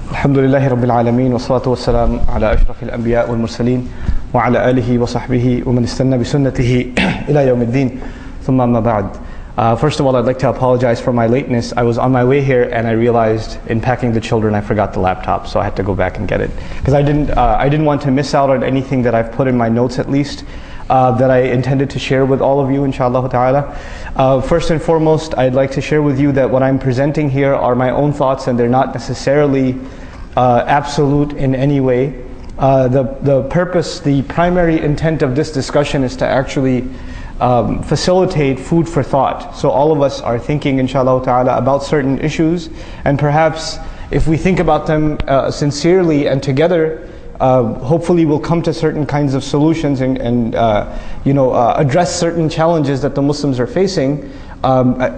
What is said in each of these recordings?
Alhamdulillahi Rabbil Alameen, wa salatu wa salam ala ashrafil anbiya wal mursaleen, wa ala alihi wa sahbihi wa man istanna bi sunnatihi ila yawmiddin, thumma amma ba'd. First of all, I'd like to apologize for my lateness. I was on my way here and I realized in packing the children I forgot the laptop, so I had to go back and get it. Because I didn't want to miss out on anything that I've put in my notes at least, that I intended to share with all of you, inshallah ta'ala. First and foremost, I'd like to share with you that what I'm presenting here are my own thoughts and they're not necessarily absolute in any way. The purpose, the primary intent of this discussion is to actually facilitate food for thought. So all of us are thinking, inshallah ta'ala, about certain issues, and perhaps if we think about them sincerely and together, hopefully we'll come to certain kinds of solutions and address certain challenges that the Muslims are facing.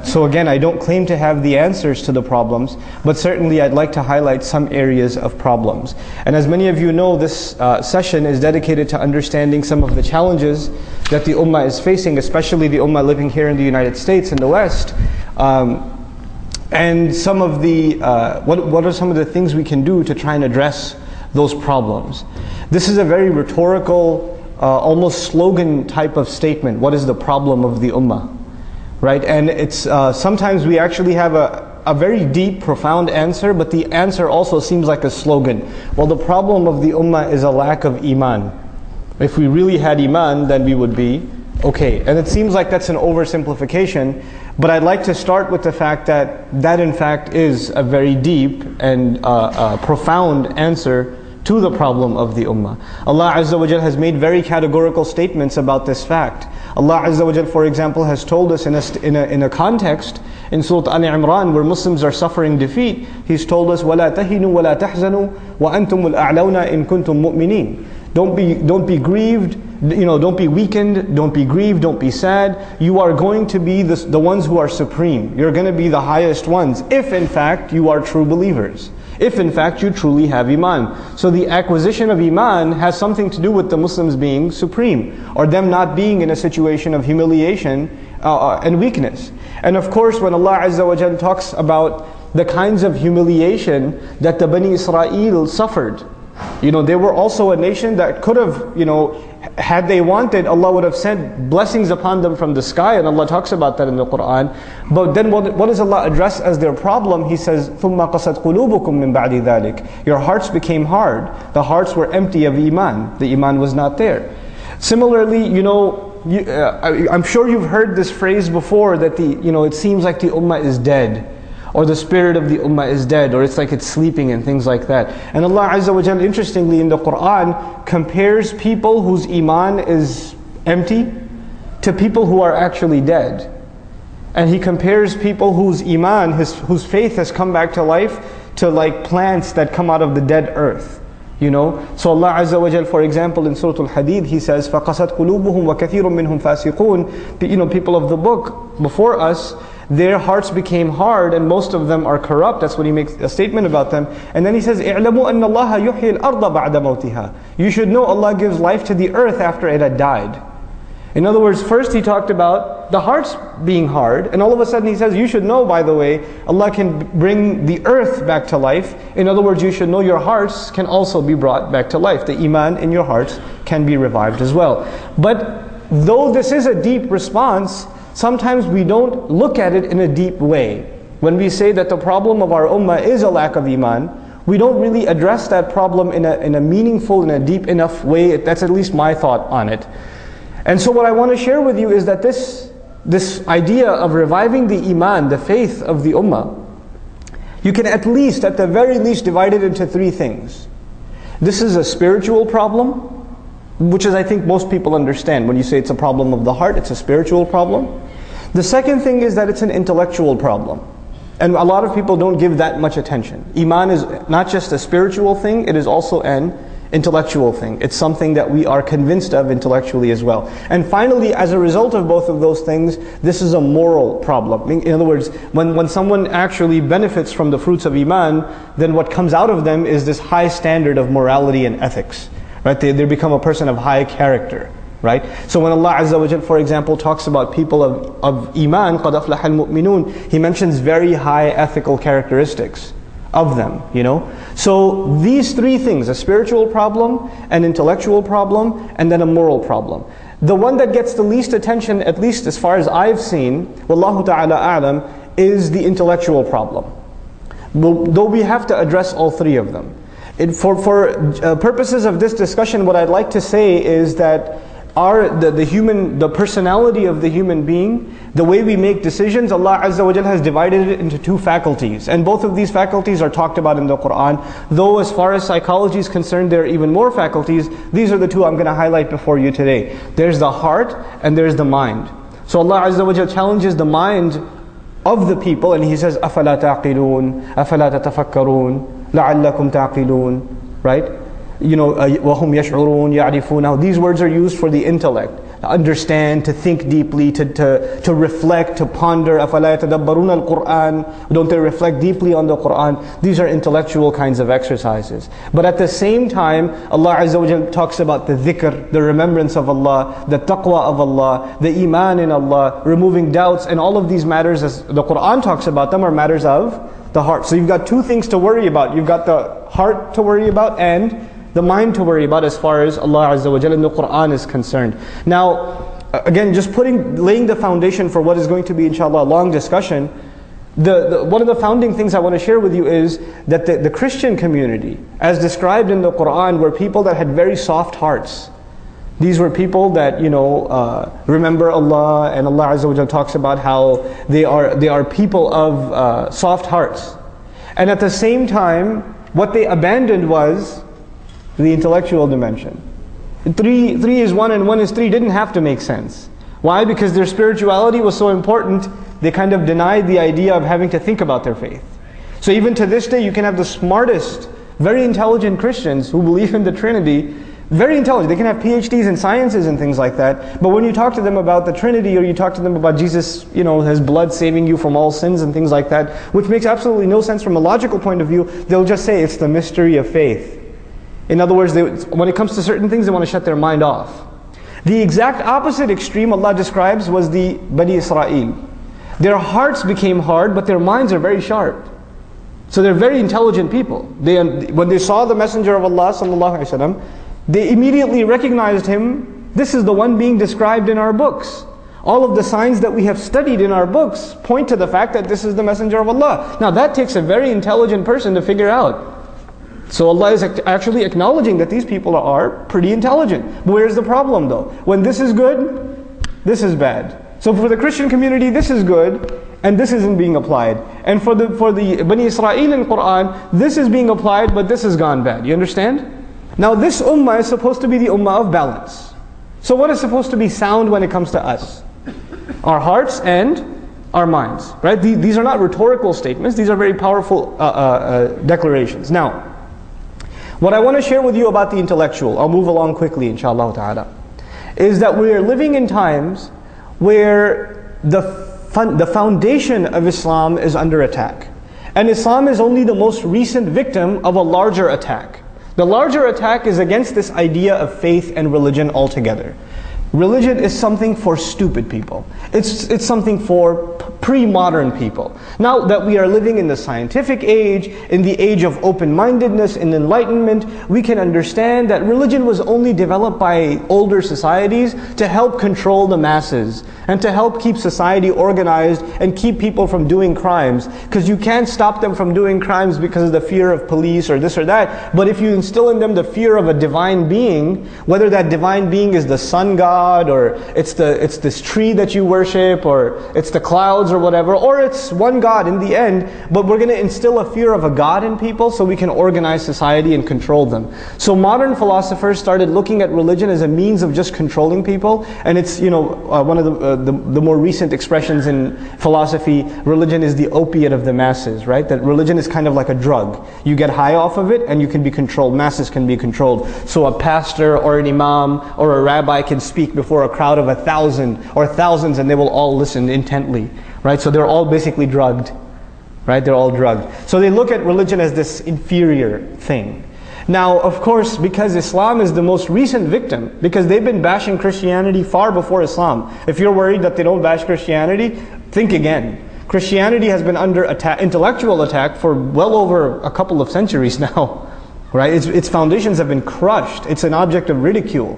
So again, I don't claim to have the answers to the problems, but certainly I'd like to highlight some areas of problems. And as many of you know, this session is dedicated to understanding some of the challenges that the Ummah is facing, especially the Ummah living here in the United States, in the West. And some of the, what are some of the things we can do to try and address those problems? This is a very rhetorical, almost slogan type of statement. What is the problem of the Ummah? Right? And it's sometimes we actually have a very deep, profound answer, but the answer also seems like a slogan. Well, the problem of the Ummah is a lack of Iman. If we really had Iman, then we would be okay. And it seems like that's an oversimplification, but I'd like to start with the fact that that in fact is a very deep and profound answer to the problem of the Ummah. Allah Azza wa Jal has made very categorical statements about this fact. Allah Azza wa Jal, for example, has told us in a context in Surah Al-Imran where Muslims are suffering defeat. He's told us, وَلَا تَهِنُوا وَلَا تَحْزَنُوا وَأَنْتُمُ الْأَعْلَوْنَا إِن كُنْتُم مُؤْمِنِينَ. Don't be grieved, don't be weakened, don't be grieved, don't be sad. You are going to be the ones who are supreme. You're going to be the highest ones if in fact you are true believers. If in fact you truly have Iman. So the acquisition of Iman has something to do with the Muslims being supreme, or them not being in a situation of humiliation and weakness. And of course, when Allah Azza wa Jalla talks about the kinds of humiliation that the Bani Israel suffered, they were also a nation that could have, had they wanted, Allah would have sent blessings upon them from the sky, and Allah talks about that in the Quran. But then what does Allah address as their problem? He says, ثُمَّ قَسَتْ قُلُوبُكُم مِّن بَعْدِ ذَلِكَ. Your hearts became hard. The hearts were empty of Iman. The Iman was not there. Similarly, I'm sure you've heard this phrase before that it seems like the Ummah is dead, or the spirit of the Ummah is dead, or it's like it's sleeping and things like that. And Allah Azza wa Jalla, interestingly, in the Quran, compares people whose Iman is empty to people who are actually dead. And He compares people whose Iman, whose faith has come back to life, to like plants that come out of the dead earth. So Allah Azza wa Jalla, for example, in Surah Al-Hadid, He says, فَقَسَتْ قُلُوبُهُمْ وَكَثِيرٌ مِّنْهُمْ فَاسِقُونَ. People of the book before us, their hearts became hard and most of them are corrupt. That's what He makes a statement about them. And then He says, اعلموا أن الله يحيي الأرض بعد موتها. You should know Allah gives life to the earth after it had died. In other words, first He talked about the hearts being hard, and all of a sudden He says, you should know, by the way, Allah can bring the earth back to life. In other words, you should know your hearts can also be brought back to life. The Iman in your hearts can be revived as well. But though this is a deep response, sometimes we don't look at it in a deep way. When we say that the problem of our Ummah is a lack of Iman, we don't really address that problem in a meaningful, in a deep enough way. That's at least my thought on it. And so what I want to share with you is that this idea of reviving the Iman, the faith of the Ummah, you can at the very least divide it into three things. This is a spiritual problem, which is, I think, most people understand. When you say it's a problem of the heart, it's a spiritual problem. The second thing is that it's an intellectual problem. And a lot of people don't give that much attention. Iman is not just a spiritual thing, it is also an intellectual thing. It's something that we are convinced of intellectually as well. And finally, as a result of both of those things, this is a moral problem. In other words, when someone actually benefits from the fruits of Iman, then what comes out of them is this high standard of morality and ethics. Right? They become a person of high character. Right? So when Allah Azza wa Jal, for example, talks about people of Iman, قَدْ أَفْلَحَ الْمُؤْمِنُونَ, He mentions very high ethical characteristics of them, So these three things, a spiritual problem, an intellectual problem, and then a moral problem. The one that gets the least attention, at least as far as I've seen, Wallahu ta'ala a'lam, is the intellectual problem. Though we have to address all three of them. For purposes of this discussion, what I'd like to say is that the personality of the human being, the way we make decisions, Allah Azza wa Jal has divided it into two faculties. And both of these faculties are talked about in the Quran. Though as far as psychology is concerned, there are even more faculties. These are the two I'm going to highlight before you today. There's the heart and there's the mind. So Allah Azza wa Jal challenges the mind of the people and He says, أَفَلَا تَعْقِلُونَ أَفَلَا تَتَفَكَّرُونَ لَعَلَّكُمْ تَعْقِلُونَ. Right? وَهُمْ يَشْعُرُونَ يَعْرِفُونَ. These words are used for the intellect. To understand, to think deeply, to reflect, to ponder. أَفَلَا يَتَدَبَّرُونَ الْقُرْآنَ. Don't they reflect deeply on the Qur'an? These are intellectual kinds of exercises. But at the same time, Allah Azza wa Jal talks about the dhikr, the remembrance of Allah, the taqwa of Allah, the iman in Allah, removing doubts, and all of these matters, as the Qur'an talks about them, are matters of the heart. So you've got two things to worry about. You've got the heart to worry about and the mind to worry about as far as Allah Azza wa Jalla and the Qur'an is concerned. Now, again, just laying the foundation for what is going to be, inshallah, a long discussion. One of the founding things I want to share with you is that the Christian community, as described in the Qur'an, were people that had very soft hearts. These were people that, remember Allah, and Allah Azza wa Jalla talks about how they are people of soft hearts. And at the same time, what they abandoned was the intellectual dimension. 3 is 1 and 1 is 3 didn't have to make sense. Why? Because their spirituality was so important, they kind of denied the idea of having to think about their faith. So even to this day, you can have the smartest, very intelligent Christians who believe in the Trinity, very intelligent. They can have PhDs in sciences and things like that. But when you talk to them about the Trinity, or you talk to them about Jesus, His blood saving you from all sins and things like that, which makes absolutely no sense from a logical point of view, they'll just say it's the mystery of faith. In other words, when it comes to certain things, they want to shut their mind off. The exact opposite extreme Allah describes was the Bani Israel. Their hearts became hard, but their minds are very sharp. So they're very intelligent people. When they saw the Messenger of Allah sallallahu alaihi wasallam, they immediately recognized him. This is the one being described in our books. All of the signs that we have studied in our books point to the fact that this is the Messenger of Allah. Now that takes a very intelligent person to figure out. So Allah is actually acknowledging that these people are pretty intelligent. But where's the problem though? When this is good, this is bad. So for the Christian community, this is good, and this isn't being applied. And for the Bani Israel in Qur'an, this is being applied, but this has gone bad. You understand? Now this ummah is supposed to be the ummah of balance. So what is supposed to be sound when it comes to us? Our hearts and our minds. Right? These are not rhetorical statements. These are very powerful declarations. Now, what I want to share with you about the intellectual, I'll move along quickly inshallah ta'ala, is that we are living in times where the foundation of Islam is under attack. And Islam is only the most recent victim of a larger attack. The larger attack is against this idea of faith and religion altogether. Religion is something for stupid people. It's something for pre-modern people. Now that we are living in the scientific age, in the age of open-mindedness and enlightenment, we can understand that religion was only developed by older societies to help control the masses and to help keep society organized and keep people from doing crimes. Because you can't stop them from doing crimes because of the fear of police or this or that. But if you instill in them the fear of a divine being, whether that divine being is the sun god, or it's this tree that you worship, or it's the clouds, gods or whatever, or it's one God in the end, but we're going to instill a fear of a God in people so we can organize society and control them. So modern philosophers started looking at religion as a means of just controlling people, and it's, one of the more recent expressions in philosophy, religion is the opiate of the masses, right? That religion is kind of like a drug. You get high off of it and you can be controlled, masses can be controlled. So a pastor or an imam or a rabbi can speak before a crowd of 1,000 or thousands and they will all listen intently, right? So they're all basically drugged, right? They're all drugged. So they look at religion as this inferior thing. Now, of course, because Islam is the most recent victim, because they've been bashing Christianity far before Islam. If you're worried that they don't bash Christianity, think again. Christianity has been under attack, intellectual attack, for well over a couple of centuries now, right? Its foundations have been crushed. It's an object of ridicule.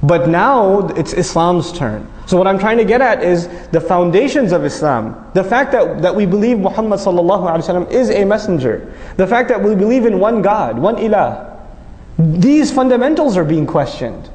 But now it's Islam's turn. So what I'm trying to get at is the foundations of Islam. The fact that we believe Muhammad sallallahu alaihi wasallam is a messenger. The fact that we believe in one God, one ilah. These fundamentals are being questioned.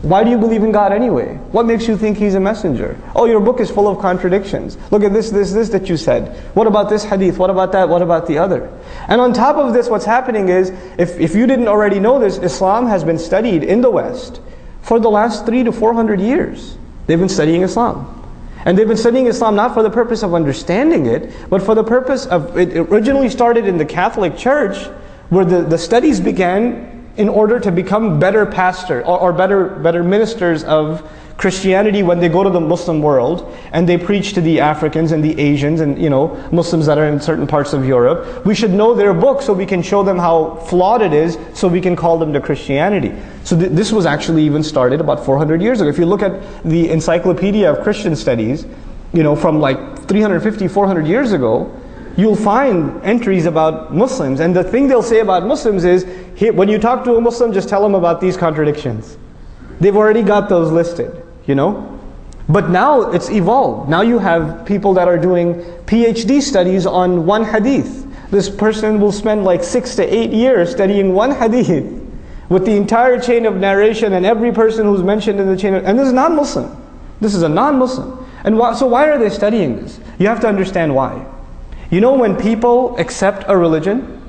Why do you believe in God anyway? What makes you think He's a messenger? Oh, your book is full of contradictions. Look at this that you said. What about this hadith? What about that? What about the other? And on top of this, what's happening is, if you didn't already know this, Islam has been studied in the West for the last 300 to 400 years. They've been studying Islam. And they've been studying Islam not for the purpose of understanding it, but for the purpose of, it originally started in the Catholic Church, where the studies began in order to become better pastors or better ministers of Christianity when they go to the Muslim world and they preach to the Africans and the Asians and Muslims that are in certain parts of Europe. We should know their book so we can show them how flawed it is, so we can call them to Christianity. So this was actually even started about 400 years ago. If you look at the Encyclopedia of Christian Studies, from like 350, 400 years ago, you'll find entries about Muslims. And the thing they'll say about Muslims is, when you talk to a Muslim, just tell them about these contradictions. They've already got those listed, But now it's evolved. Now you have people that are doing PhD studies on one hadith. This person will spend like 6 to 8 years studying one hadith with the entire chain of narration and every person who's mentioned in the chain and this is non-Muslim. This is a non-Muslim. And so why are they studying this? You have to understand why. When people accept a religion,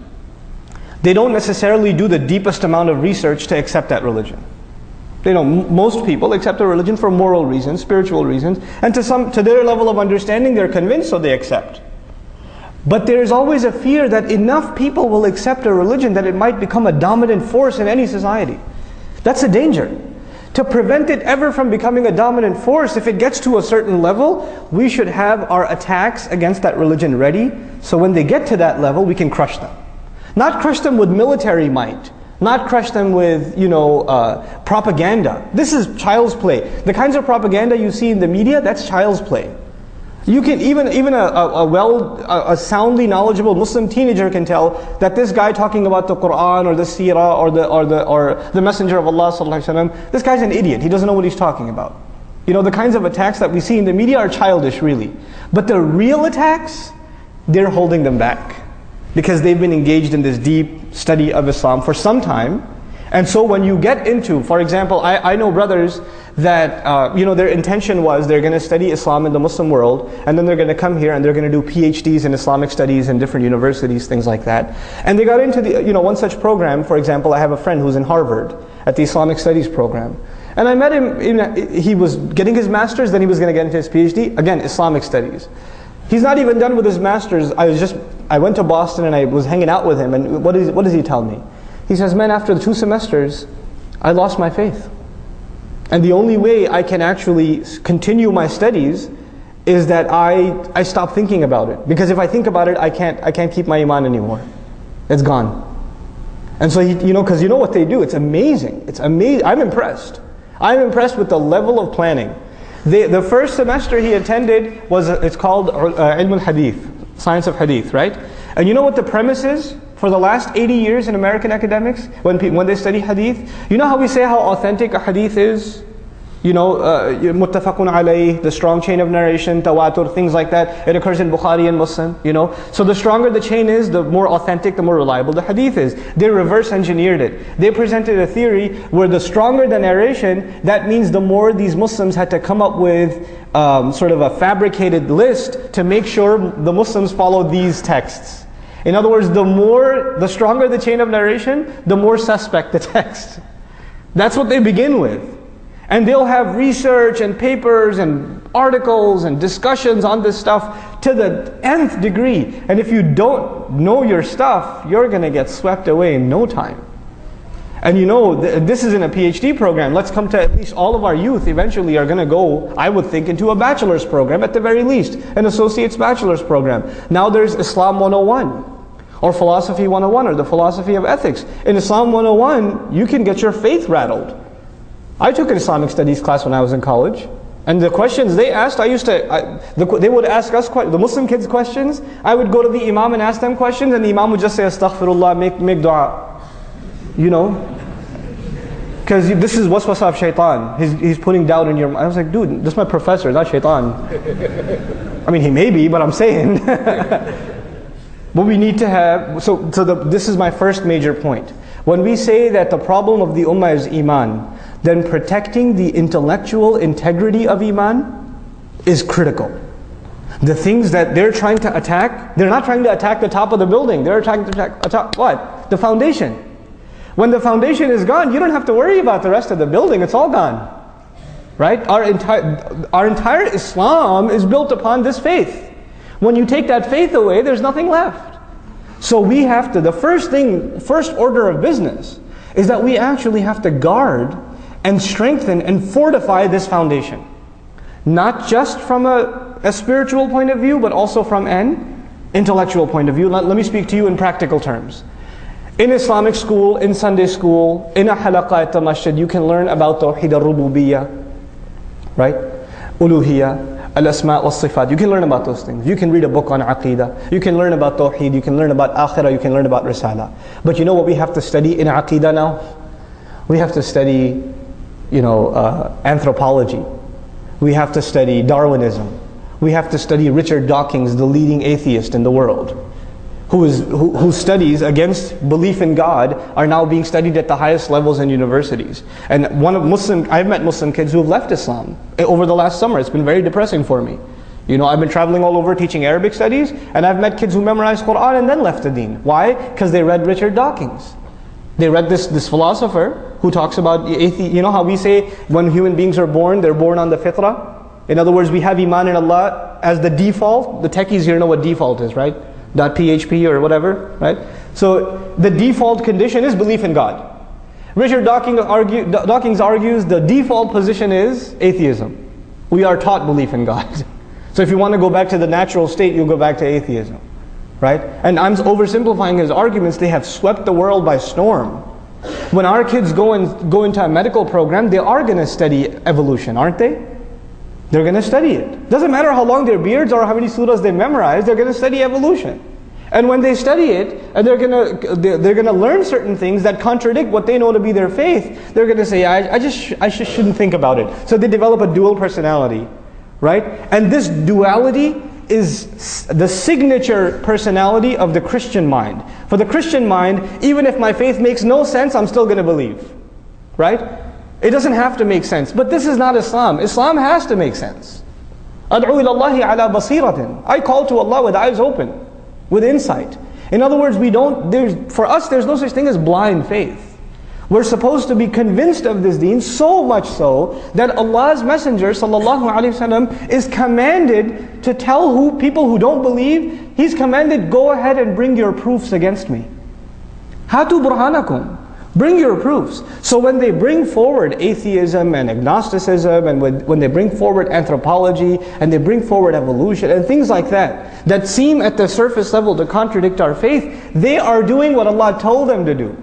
they don't necessarily do the deepest amount of research to accept that religion. Most people accept a religion for moral reasons, spiritual reasons, and to their level of understanding, they're convinced, so they accept. But there's always a fear that enough people will accept a religion that it might become a dominant force in any society. That's a danger. To prevent it ever from becoming a dominant force, if it gets to a certain level, we should have our attacks against that religion ready, so when they get to that level, we can crush them. Not crush them with military might, not crush them with, propaganda. This is child's play. The kinds of propaganda you see in the media, that's child's play. You can even a soundly knowledgeable Muslim teenager can tell that this guy talking about the Quran or the Seerah or the Messenger of Allah sallallahu alaihi wasallam, this guy's an idiot. He doesn't know what he's talking about. The kinds of attacks that we see in the media are childish, really. But the real attacks, they're holding them back because they've been engaged in this deep study of Islam for some time. And so when you get into, for example, I know brothers that, their intention was they're going to study Islam in the Muslim world, and then they're going to come here and they're going to do PhDs in Islamic studies in different universities, things like that. And they got into one such program. For example, I have a friend who's in Harvard at the Islamic Studies program. And I met him, he was getting his master's, then he was going to get into his PhD, again, Islamic studies. He's not even done with his master's. I went to Boston and I was hanging out with him, and what does he tell me? He says, man, after the 2 semesters, I lost my faith. And the only way I can actually continue my studies is that I stop thinking about it. Because if I think about it, I can't keep my iman anymore. It's gone. And so, because you know what they do, it's amazing. It's amazing. I'm impressed. I'm impressed with the level of planning. The first semester he attended it's called Ilm al-Hadith, Science of Hadith, right? And you know what the premise is? For the last 80 years in American academics, when they study hadith, you know how we say how authentic a hadith is? muttafaqun alayh, the strong chain of narration, tawatur, things like that. It occurs in Bukhari and Muslim, So the stronger the chain is, the more authentic, the more reliable the hadith is. They reverse engineered it. They presented a theory where the stronger the narration, that means the more these Muslims had to come up with sort of a fabricated list to make sure the Muslims follow these texts. In other words, the stronger the chain of narration, the more suspect the text. That's what they begin with. And they'll have research and papers and articles and discussions on this stuff to the nth degree. And if you don't know your stuff, you're going to get swept away in no time. And this isn't a PhD program. Let's come to at least all of our youth eventually are going to go, I would think, into a bachelor's program at the very least, an associate's bachelor's program. Now there's Islam 101. Or Philosophy 101, or the Philosophy of Ethics. In Islam 101, you can get your faith rattled. I took an Islamic studies class when I was in college, and the questions they asked, they would ask us, the Muslim kids questions. I would go to the Imam and ask them questions, and the Imam would just say, Astaghfirullah, make dua. Because this is waswasa of shaitan. He's putting doubt in your mind. I was like, dude, this is my professor, not shaitan. I mean, he may be, but I'm saying. But we need to have, this is my first major point. When we say that the problem of the ummah is iman, then protecting the intellectual integrity of iman is critical. The things that they're trying to attack, they're not trying to attack the top of the building, they're trying to attack what? The foundation. When the foundation is gone, you don't have to worry about the rest of the building, it's all gone. Right? Our entire Islam is built upon this faith. When you take that faith away, there's nothing left. So we have to, the first order of business is that we actually have to guard and strengthen and fortify this foundation. Not just from a spiritual point of view, but also from an intellectual point of view. Let me speak to you in practical terms. In Islamic school, in Sunday school, in a halaqah at the masjid, you can learn about Tawheed al-Rububiyyah, right? Uluhiyyah, al-Asma' wal-Sifat. You can learn about those things. You can read a book on Aqidah. You can learn about Tawheed. You can learn about Akhirah. You can learn about Risala. But you know what we have to study in Aqidah now? We have to study anthropology. We have to study Darwinism. We have to study Richard Dawkins, the leading atheist in the world, whose studies against belief in God are now being studied at the highest levels in universities. And I've met Muslim kids who have left Islam over the last summer. It's been very depressing for me. I've been traveling all over teaching Arabic studies, and I've met kids who memorized Quran and then left the deen. Why? Because they read Richard Dawkins. They read this philosopher who talks about how we say when human beings are born, they're born on the fitrah. In other words, we have iman in Allah as the default. The techies here know what default is, right? .php or whatever, right? So the default condition is belief in God. Richard Dawkins argues the default position is atheism. We are taught belief in God. So if you want to go back to the natural state, you'll go back to atheism. Right? And I'm oversimplifying his arguments. They have swept the world by storm. When our kids go into a medical program, they are going to study evolution, aren't they? They're going to study it. Doesn't matter how long their beards or how many surahs they memorize, they're going to study evolution. And when they study it, and they're going to learn certain things that contradict what they know to be their faith, they're going to say, I just shouldn't think about it. So they develop a dual personality, right? And this duality is the signature personality of the Christian mind. For the Christian mind, even if my faith makes no sense, I'm still going to believe. Right? It doesn't have to make sense. But this is not Islam. Islam has to make sense. Ad'u ilallahi ala basiratin. I call to Allah with eyes open, with insight. In other words, for us there's no such thing as blind faith. We're supposed to be convinced of this deen, so much so that Allah's Messenger ﷺ is commanded to tell people who don't believe, He's commanded, go ahead and bring your proofs against me. Hatu burhanakum. Bring your proofs. So when they bring forward atheism and agnosticism, and when they bring forward anthropology, and they bring forward evolution, and things like that seem at the surface level to contradict our faith, they are doing what Allah told them to do.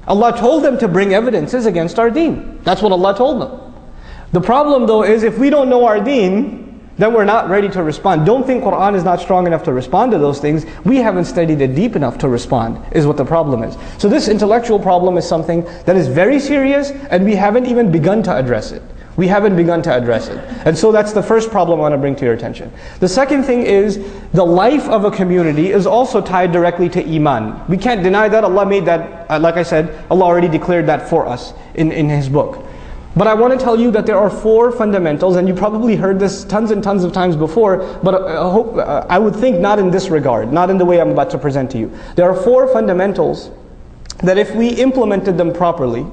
Allah told them to bring evidences against our deen. That's what Allah told them. The problem though is if we don't know our deen, then we're not ready to respond. Don't think Quran is not strong enough to respond to those things. We haven't studied it deep enough to respond, is what the problem is. So this intellectual problem is something that is very serious, and we haven't even begun to address it. We haven't begun to address it. And so that's the first problem I want to bring to your attention. The second thing is, the life of a community is also tied directly to Iman. We can't deny that. Allah made that, like I said, Allah already declared that for us in His book. But I want to tell you that there are 4 fundamentals, and you probably heard this tons and tons of times before, but I would think not in this regard, not in the way I'm about to present to you. There are 4 fundamentals that if we implemented them properly,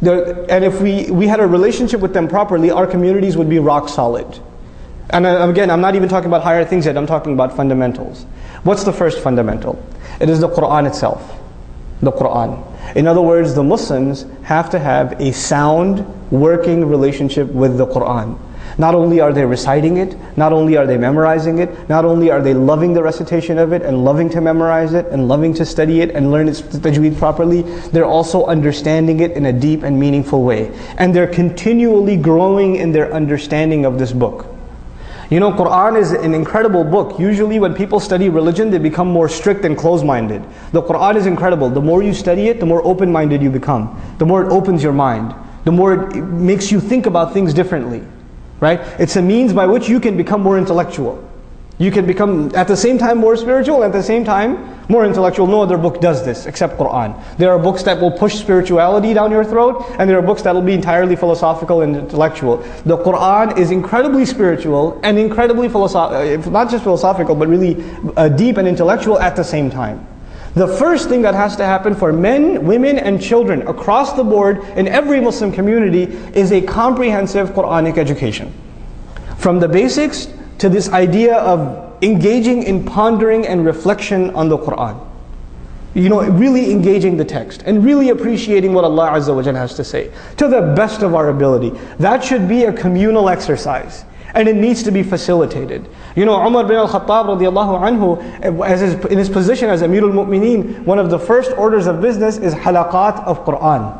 and if we had a relationship with them properly, our communities would be rock solid. And again, I'm not even talking about higher things yet, I'm talking about fundamentals. What's the first fundamental? It is the Quran itself. The Quran. In other words, the Muslims have to have a sound, working relationship with the Quran. Not only are they reciting it, not only are they memorizing it, not only are they loving the recitation of it and loving to memorize it and loving to study it and learn its tajweed properly, they're also understanding it in a deep and meaningful way. And they're continually growing in their understanding of this book. You know, Quran is an incredible book. Usually when people study religion, they become more strict and closed-minded. The Quran is incredible. The more you study it, the more open-minded you become. The more it opens your mind. The more it makes you think about things differently. Right? It's a means by which you can become more intellectual. You can become at the same time more spiritual, at the same time more intellectual. No other book does this except Quran. There are books that will push spirituality down your throat, and there are books that will be entirely philosophical and intellectual. The Quran is incredibly spiritual and incredibly not just philosophical, but really deep and intellectual at the same time. The first thing that has to happen for men, women, and children across the board in every Muslim community is a comprehensive Quranic education. From the basics to this idea of engaging in pondering and reflection on the Quran. You know, really engaging the text and really appreciating what Allah Azza wa Jalla has to say to the best of our ability. That should be a communal exercise. And it needs to be facilitated. You know, Umar bin al-Khattab radiallahu anhu, in his position as Amirul Mu'mineen, one of the first orders of business is halaqat of Quran.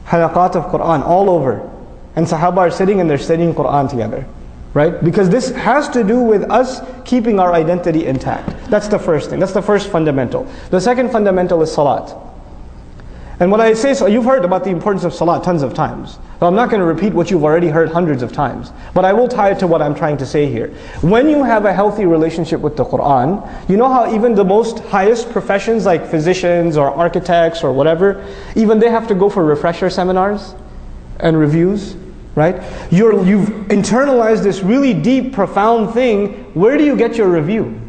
Halaqat of Quran all over. And Sahaba are sitting and they're studying Quran together. Right? Because this has to do with us keeping our identity intact. That's the first thing. That's the first fundamental. The second fundamental is salat. And when I say so, you've heard about the importance of salat tons of times. So I'm not going to repeat what you've already heard hundreds of times. But I will tie it to what I'm trying to say here. When you have a healthy relationship with the Quran, you know how even the most highest professions like physicians or architects or whatever, even they have to go for refresher seminars and reviews, right? You've internalized this really deep, profound thing. Where do you get your review?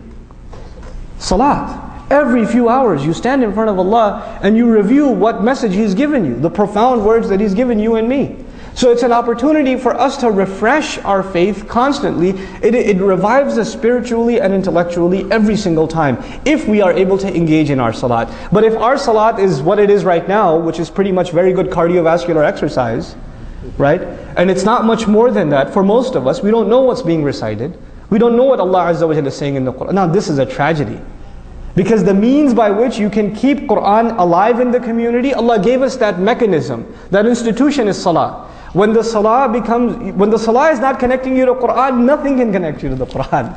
Salat. Every few hours you stand in front of Allah and you review what message He's given you, the profound words that He's given you and me. So it's an opportunity for us to refresh our faith constantly. It revives us spiritually and intellectually every single time if we are able to engage in our salat. But if our salat is what it is right now, which is pretty much very good cardiovascular exercise, right? And it's not much more than that for most of us. We don't know what's being recited. We don't know what Allah Azza wa Jalla is saying in the Quran. Now this is a tragedy. Because the means by which you can keep Quran alive in the community, Allah gave us that mechanism. That institution is salah. When the salah is not connecting you to Quran, nothing can connect you to the Quran.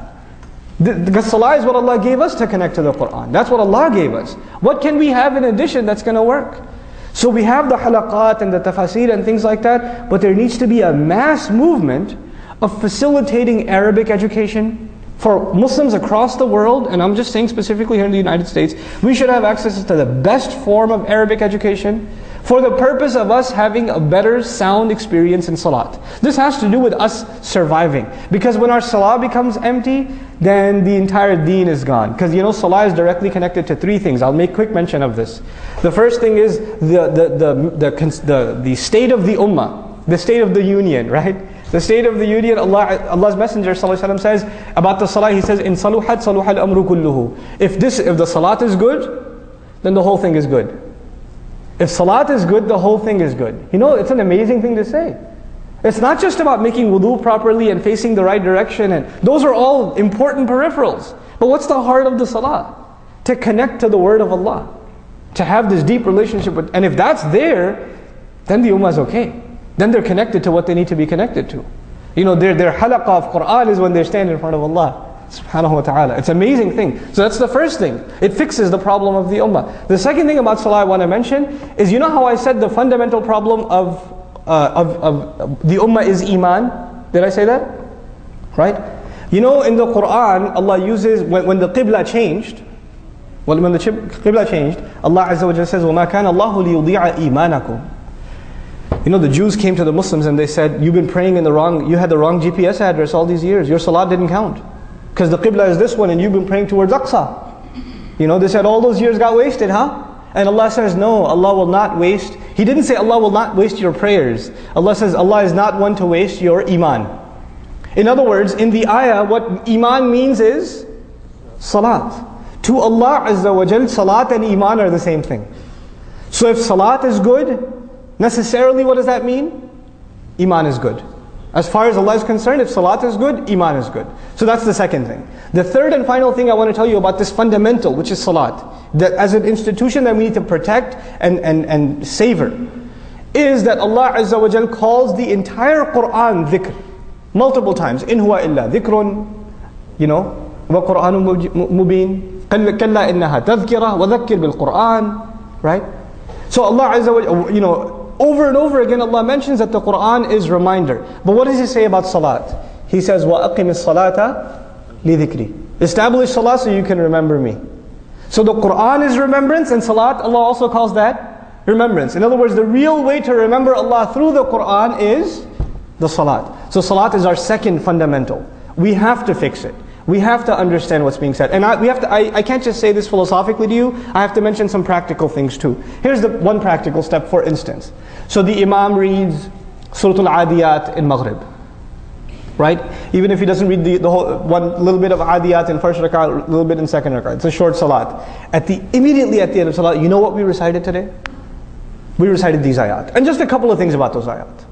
Because salah is what Allah gave us to connect to the Quran. That's what Allah gave us. What can we have in addition that's going to work? So we have the halaqat and the tafasir and things like that, but there needs to be a mass movement of facilitating Arabic education for Muslims across the world, and I'm just saying specifically here in the United States. We should have access to the best form of Arabic education for the purpose of us having a better sound experience in salat. This has to do with us surviving. Because when our salah becomes empty, then the entire deen is gone. Because you know, salah is directly connected to 3 things. I'll make quick mention of this. The first thing is the state of the ummah, the state of the union, right? The state of the union, Allah's Messenger ﷺ says about the salah, he says, "In saluhat saluhal amru kulluhu." If the salat is good, then the whole thing is good. If salat is good, the whole thing is good. You know, it's an amazing thing to say. It's not just about making wudu properly and facing the right direction, and those are all important peripherals. But what's the heart of the salah? To connect to the word of Allah. To have this deep relationship with, and if that's there, then the ummah is okay. Then they're connected to what they need to be connected to. You know, their halaqah of Quran is when they stand in front of Allah subhanahu wa ta'ala. It's an amazing thing. So that's the first thing. It fixes the problem of the ummah. The second thing about salah I want to mention is, you know how I said the fundamental problem of of the ummah is iman. Did I say that? Right? You know, in the Quran, Allah uses, when the qibla changed, when the qibla changed, Allah Azza wa Jalla says, وَمَا كَانَ اللَّهُ لِيُضِيعَ إِيمَانَكُمْ. You know, the Jews came to the Muslims and they said, you've been praying in the wrong, you had the wrong GPS address all these years. Your salat didn't count. Because the qibla is this one and you've been praying towards Aqsa. You know, they said all those years got wasted, huh? And Allah says, no, Allah will not waste. He didn't say Allah will not waste your prayers. Allah says Allah is not one to waste your iman. In other words, in the ayah, what iman means is salat. To Allah Azza wa Jal, salat and iman are the same thing. So if salat is good, necessarily what does that mean? Iman is good. As far as Allah is concerned, if salat is good, iman is good. So that's the second thing. The third and final thing I want to tell you about this fundamental, which is salat, that as an institution that we need to protect and savor, is that Allah Azza wa Jal calls the entire Quran dhikr. Multiple times. In huwa illa dhikrun, you know, wa Quranun mubin, kalla innaha tadhkira, wa dhakkir bil Quran, right? So Allah Azza wa Jal, you know, over and over again Allah mentions that the Quran is reminder. But what does He say about salat? He says, wa aqimis salata li dhikri. Establish salat so you can remember me. So the Quran is remembrance, and salat, Allah also calls that remembrance. In other words, the real way to remember Allah through the Quran is the salat. So salat is our second fundamental. We have to fix it. We have to understand what's being said. And I can't just say this philosophically to you, I have to mention some practical things too. Here's the one practical step, for instance. So the Imam reads Surah Al-Adiyat in Maghrib. Right? Even if he doesn't read the whole, one little bit of Adiyat in first rak'ah, a little bit in second rak'ah. It's a short salat. Immediately at the end of salat, you know what we recited today? We recited these ayat. And just a couple of things about those ayat.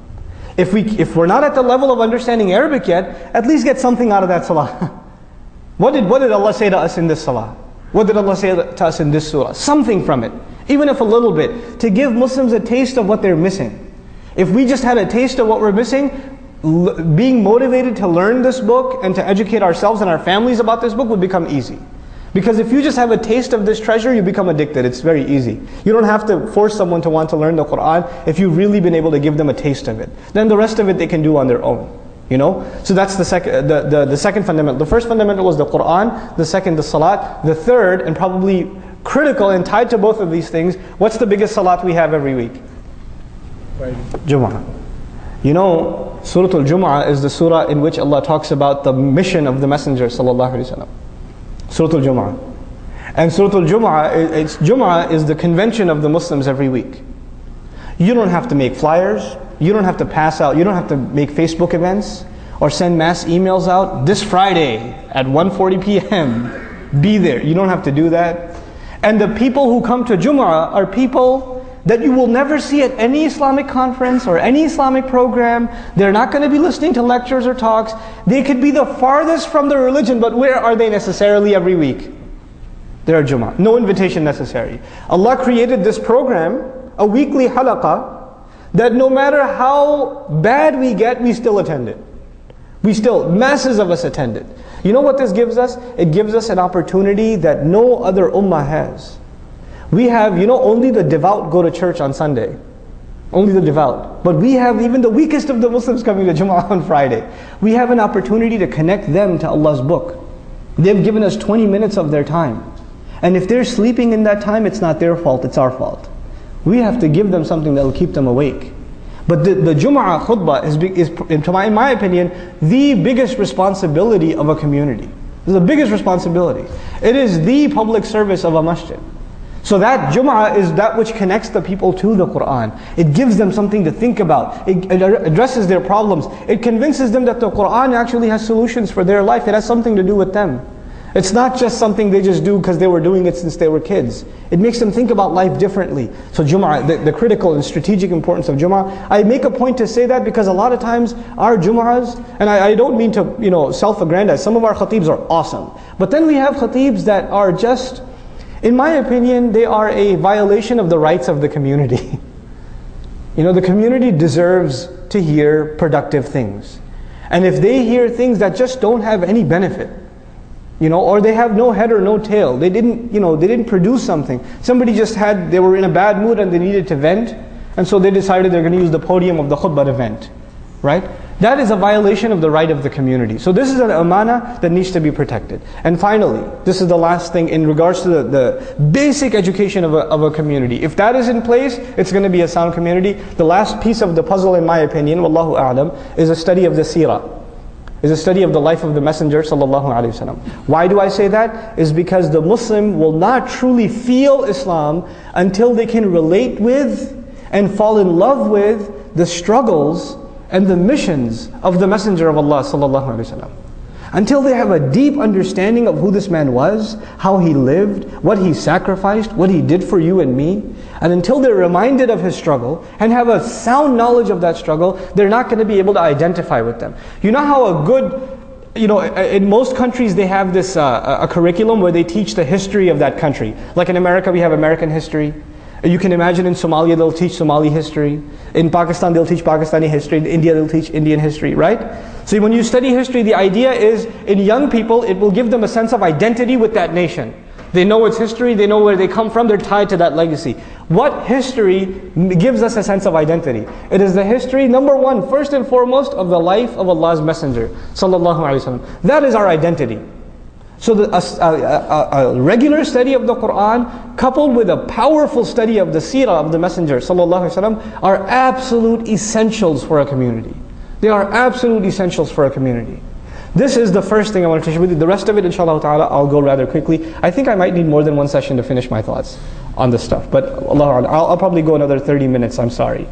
If we're not at the level of understanding Arabic yet, at least get something out of that salah. What did Allah say to us in this salah? What did Allah say to us in this surah? Something from it, even if a little bit, to give Muslims a taste of what they're missing. If we just had a taste of what we're missing, being motivated to learn this book and to educate ourselves and our families about this book would become easy. Because if you just have a taste of this treasure, you become addicted. It's very easy. You don't have to force someone to want to learn the Quran if you've really been able to give them a taste of it. Then the rest of it they can do on their own. You know? So that's the second fundamental. The first fundamental was the Quran. The second, the salat. The third, and probably critical and tied to both of these things, what's the biggest salat we have every week? Jumu'ah. You know, Surah Al-Jumu'ah is the surah in which Allah talks about the mission of the Messenger sallallahu alaihi wasallam. Surah Al-Jumu'ah. And Surah Al-Jumu'ah, Jumu'ah is the convention of the Muslims every week. You don't have to make flyers. You don't have to pass out. You don't have to make Facebook events or send mass emails out. This Friday at 1:40 p.m. be there. You don't have to do that. And the people who come to Jumu'ah are people that you will never see at any Islamic conference or any Islamic program. They're not going to be listening to lectures or talks. They could be the farthest from the religion, but where are they necessarily every week? They're at Jumu'ah. No invitation necessary. Allah created this program, a weekly halaqah, that no matter how bad we get, we still attend it. Masses of us attend it. You know what this gives us? It gives us an opportunity that no other ummah has. We have, only the devout go to church on Sunday. Only the devout. But we have even the weakest of the Muslims coming to Jumu'ah on Friday. We have an opportunity to connect them to Allah's book. They've given us 20 minutes of their time. And if they're sleeping in that time, it's not their fault, it's our fault. We have to give them something that will keep them awake. But the Jumu'ah khutbah is, in my opinion, the biggest responsibility of a community. It's the biggest responsibility. It is the public service of a masjid. So that Jumu'ah is that which connects the people to the Quran. It gives them something to think about. It addresses their problems. It convinces them that the Quran actually has solutions for their life. It has something to do with them. It's not just something they just do because they were doing it since they were kids. It makes them think about life differently. So Jumu'ah, the critical and strategic importance of Jumu'ah. I make a point to say that because a lot of times our Jumu'ahs, and I don't mean to self-aggrandize, some of our khatibs are awesome. But then we have khatibs that are just, in my opinion, they are a violation of the rights of the community. The community deserves to hear productive things. And if they hear things that just don't have any benefit, or they have no head or no tail, they didn't produce something. Somebody they were in a bad mood and they needed to vent, And so they decided they're going to use the podium of the khutbah event, right? That is a violation of the right of the community. So this is an amana that needs to be protected. And finally, this is the last thing in regards to the basic education of a community. If that is in place, it's going to be a sound community. The last piece of the puzzle, in my opinion, wallahu a'lam, is a study of the seerah. Is a study of the life of the Messenger sallallahu alaihi wasallam. Why do I say that? Is because the Muslim will not truly feel Islam until they can relate with and fall in love with the struggles and the missions of the Messenger of Allah sallallahu alaihi wasallam. Until they have a deep understanding of who this man was, how he lived, what he sacrificed, what he did for you and me, and until they're reminded of his struggle and have a sound knowledge of that struggle, they're not going to be able to identify with them. You know how a good, in most countries they have this a curriculum where they teach the history of that country. Like in America we have American history. You can imagine in Somalia they'll teach Somali history. In Pakistan they'll teach Pakistani history. In India they'll teach Indian history, right? So when you study history, the idea is in young people it will give them a sense of identity with that nation. They know its history, they know where they come from, they're tied to that legacy. What history gives us a sense of identity? It is the history, number one, first and foremost, of the life of Allah's Messenger sallallahu alaihi wasallam. That is our identity. So a regular study of the Quran coupled with a powerful study of the seerah of the Messenger sallallahu alaihi wasallam are absolute essentials for a community. They are absolute essentials for a community. This is the first thing I want to share with you. The rest of it, inshallah ta'ala, I'll go rather quickly. I think I might need more than one session to finish my thoughts on this stuff. But I'll probably go another 30 minutes, I'm sorry.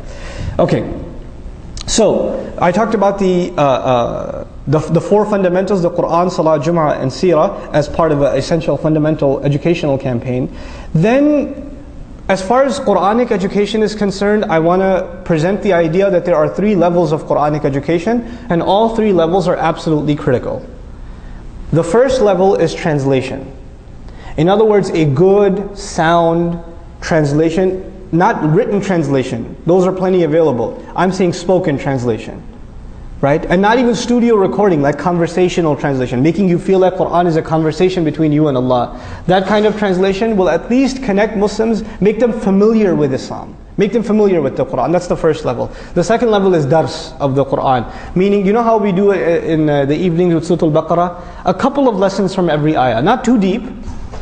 Okay. So, I talked about the four fundamentals, the Quran, Salah, Jum'ah, and Seerah, as part of an essential fundamental educational campaign. Then, as far as Quranic education is concerned, I want to present the idea that there are three levels of Quranic education, and all three levels are absolutely critical. The first level is translation. In other words, a good, sound translation, not written translation. Those are plenty available. I'm saying spoken translation. Right? And not even studio recording, like conversational translation, making you feel like Quran is a conversation between you and Allah. That kind of translation will at least connect Muslims, make them familiar with Islam, make them familiar with the Quran. That's the first level. The second level is dars of the Quran, meaning, you know how we do it in the evenings with Surah Al-Baqarah? A couple of lessons from every ayah, not too deep,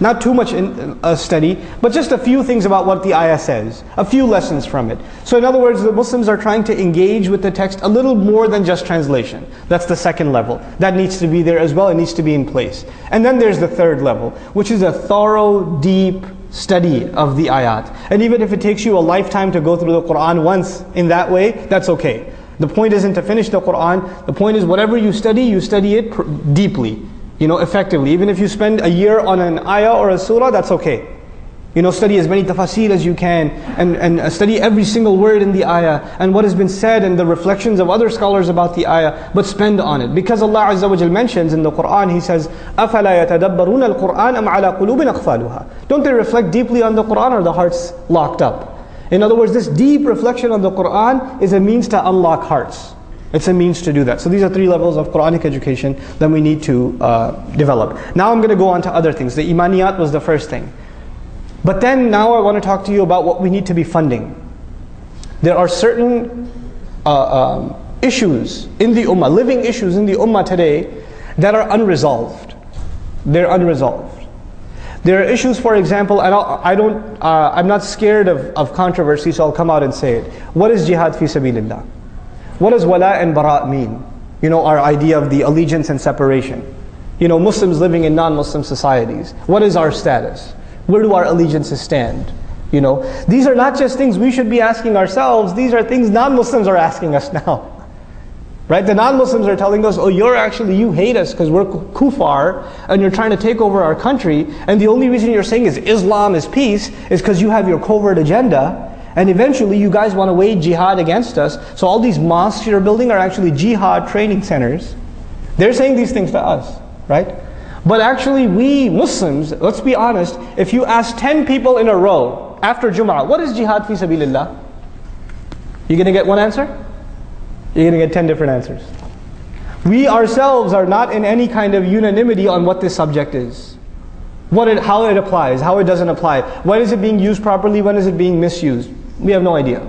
not too much in a study, but just a few things about what the ayah says, a few lessons from it. So in other words, the Muslims are trying to engage with the text a little more than just translation. That's the second level. That needs to be there as well, it needs to be in place. And then there's the third level, which is a thorough, deep study of the ayat. And even if it takes you a lifetime to go through the Quran once in that way, that's okay. The point isn't to finish the Quran, the point is whatever you study it deeply. Effectively. Even if you spend a year on an ayah or a surah, that's okay. Study as many tafasir as you can, and study every single word in the ayah, and what has been said, and the reflections of other scholars about the ayah, but spend on it. Because Allah Azza wa Jal mentions in the Quran, He says, أَفَلَا يَتَدَبَّرُونَ الْقُرْآنَ أَمْ عَلَى قُلُوبٍ أَقْفَالُهَا. Don't they reflect deeply on the Quran, or the heart's locked up? In other words, this deep reflection on the Quran is a means to unlock hearts. It's a means to do that. So these are three levels of Quranic education that we need to develop. Now I'm going to go on to other things. The imaniyat was the first thing. But then now I want to talk to you about what we need to be funding. There are certain issues in the ummah, living issues in the ummah today that are unresolved. They're unresolved. There are issues, for example, and I'm not scared of controversy, so I'll come out and say it. What is jihad fi sabilillah? What does wala and bara mean? Our idea of the allegiance and separation. Muslims living in non-Muslim societies. What is our status? Where do our allegiances stand? These are not just things we should be asking ourselves, these are things non-Muslims are asking us now. Right? The non-Muslims are telling us, oh, you hate us because we're kuffar and you're trying to take over our country, and the only reason you're saying is Islam is peace is because you have your covert agenda. And eventually you guys want to wage jihad against us. So all these mosques you're building are actually jihad training centers. They're saying these things to us, right? But actually we Muslims, let's be honest, if you ask 10 people in a row after Jum'ah, what is jihad fi sabilillah? You're going to get one answer? You're going to get 10 different answers. We ourselves are not in any kind of unanimity on what this subject is. How it applies, how it doesn't apply. When is it being used properly, when is it being misused? We have no idea.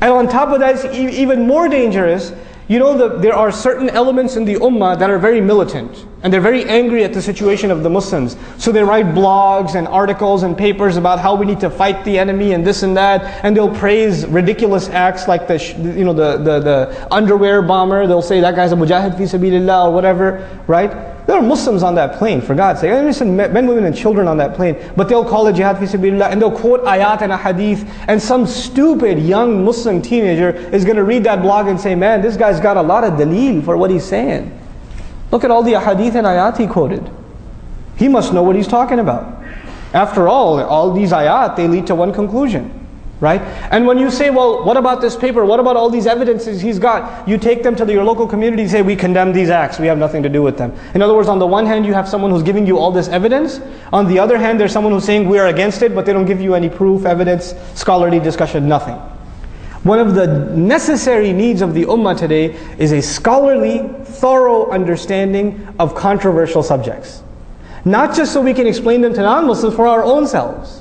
And on top of that, it's even more dangerous. You know, there are certain elements in the ummah that are very militant, and they're very angry at the situation of the Muslims. So they write blogs and articles and papers about how we need to fight the enemy and this and that, and they'll praise ridiculous acts like the underwear bomber. They'll say that guy's a mujahid fi sabilillah or whatever, right? There are Muslims on that plane, for God's sake. I understand men, women, and children on that plane, but they'll call it jihad fi sabilillah, and they'll quote ayat and a hadith, and some stupid young Muslim teenager is going to read that blog and say, man, this guy's got a lot of daleel for what he's saying. Look at all the hadith and ayat he quoted. He must know what he's talking about. After all these ayat, they lead to one conclusion. Right? And when you say, well, what about this paper? What about all these evidences he's got? You take them to your local community and say, we condemn these acts. We have nothing to do with them. In other words, on the one hand, you have someone who's giving you all this evidence. On the other hand, there's someone who's saying we are against it, but they don't give you any proof, evidence, scholarly discussion, nothing. One of the necessary needs of the ummah today is a scholarly, thorough understanding of controversial subjects. Not just so we can explain them to non-Muslims, for our own selves.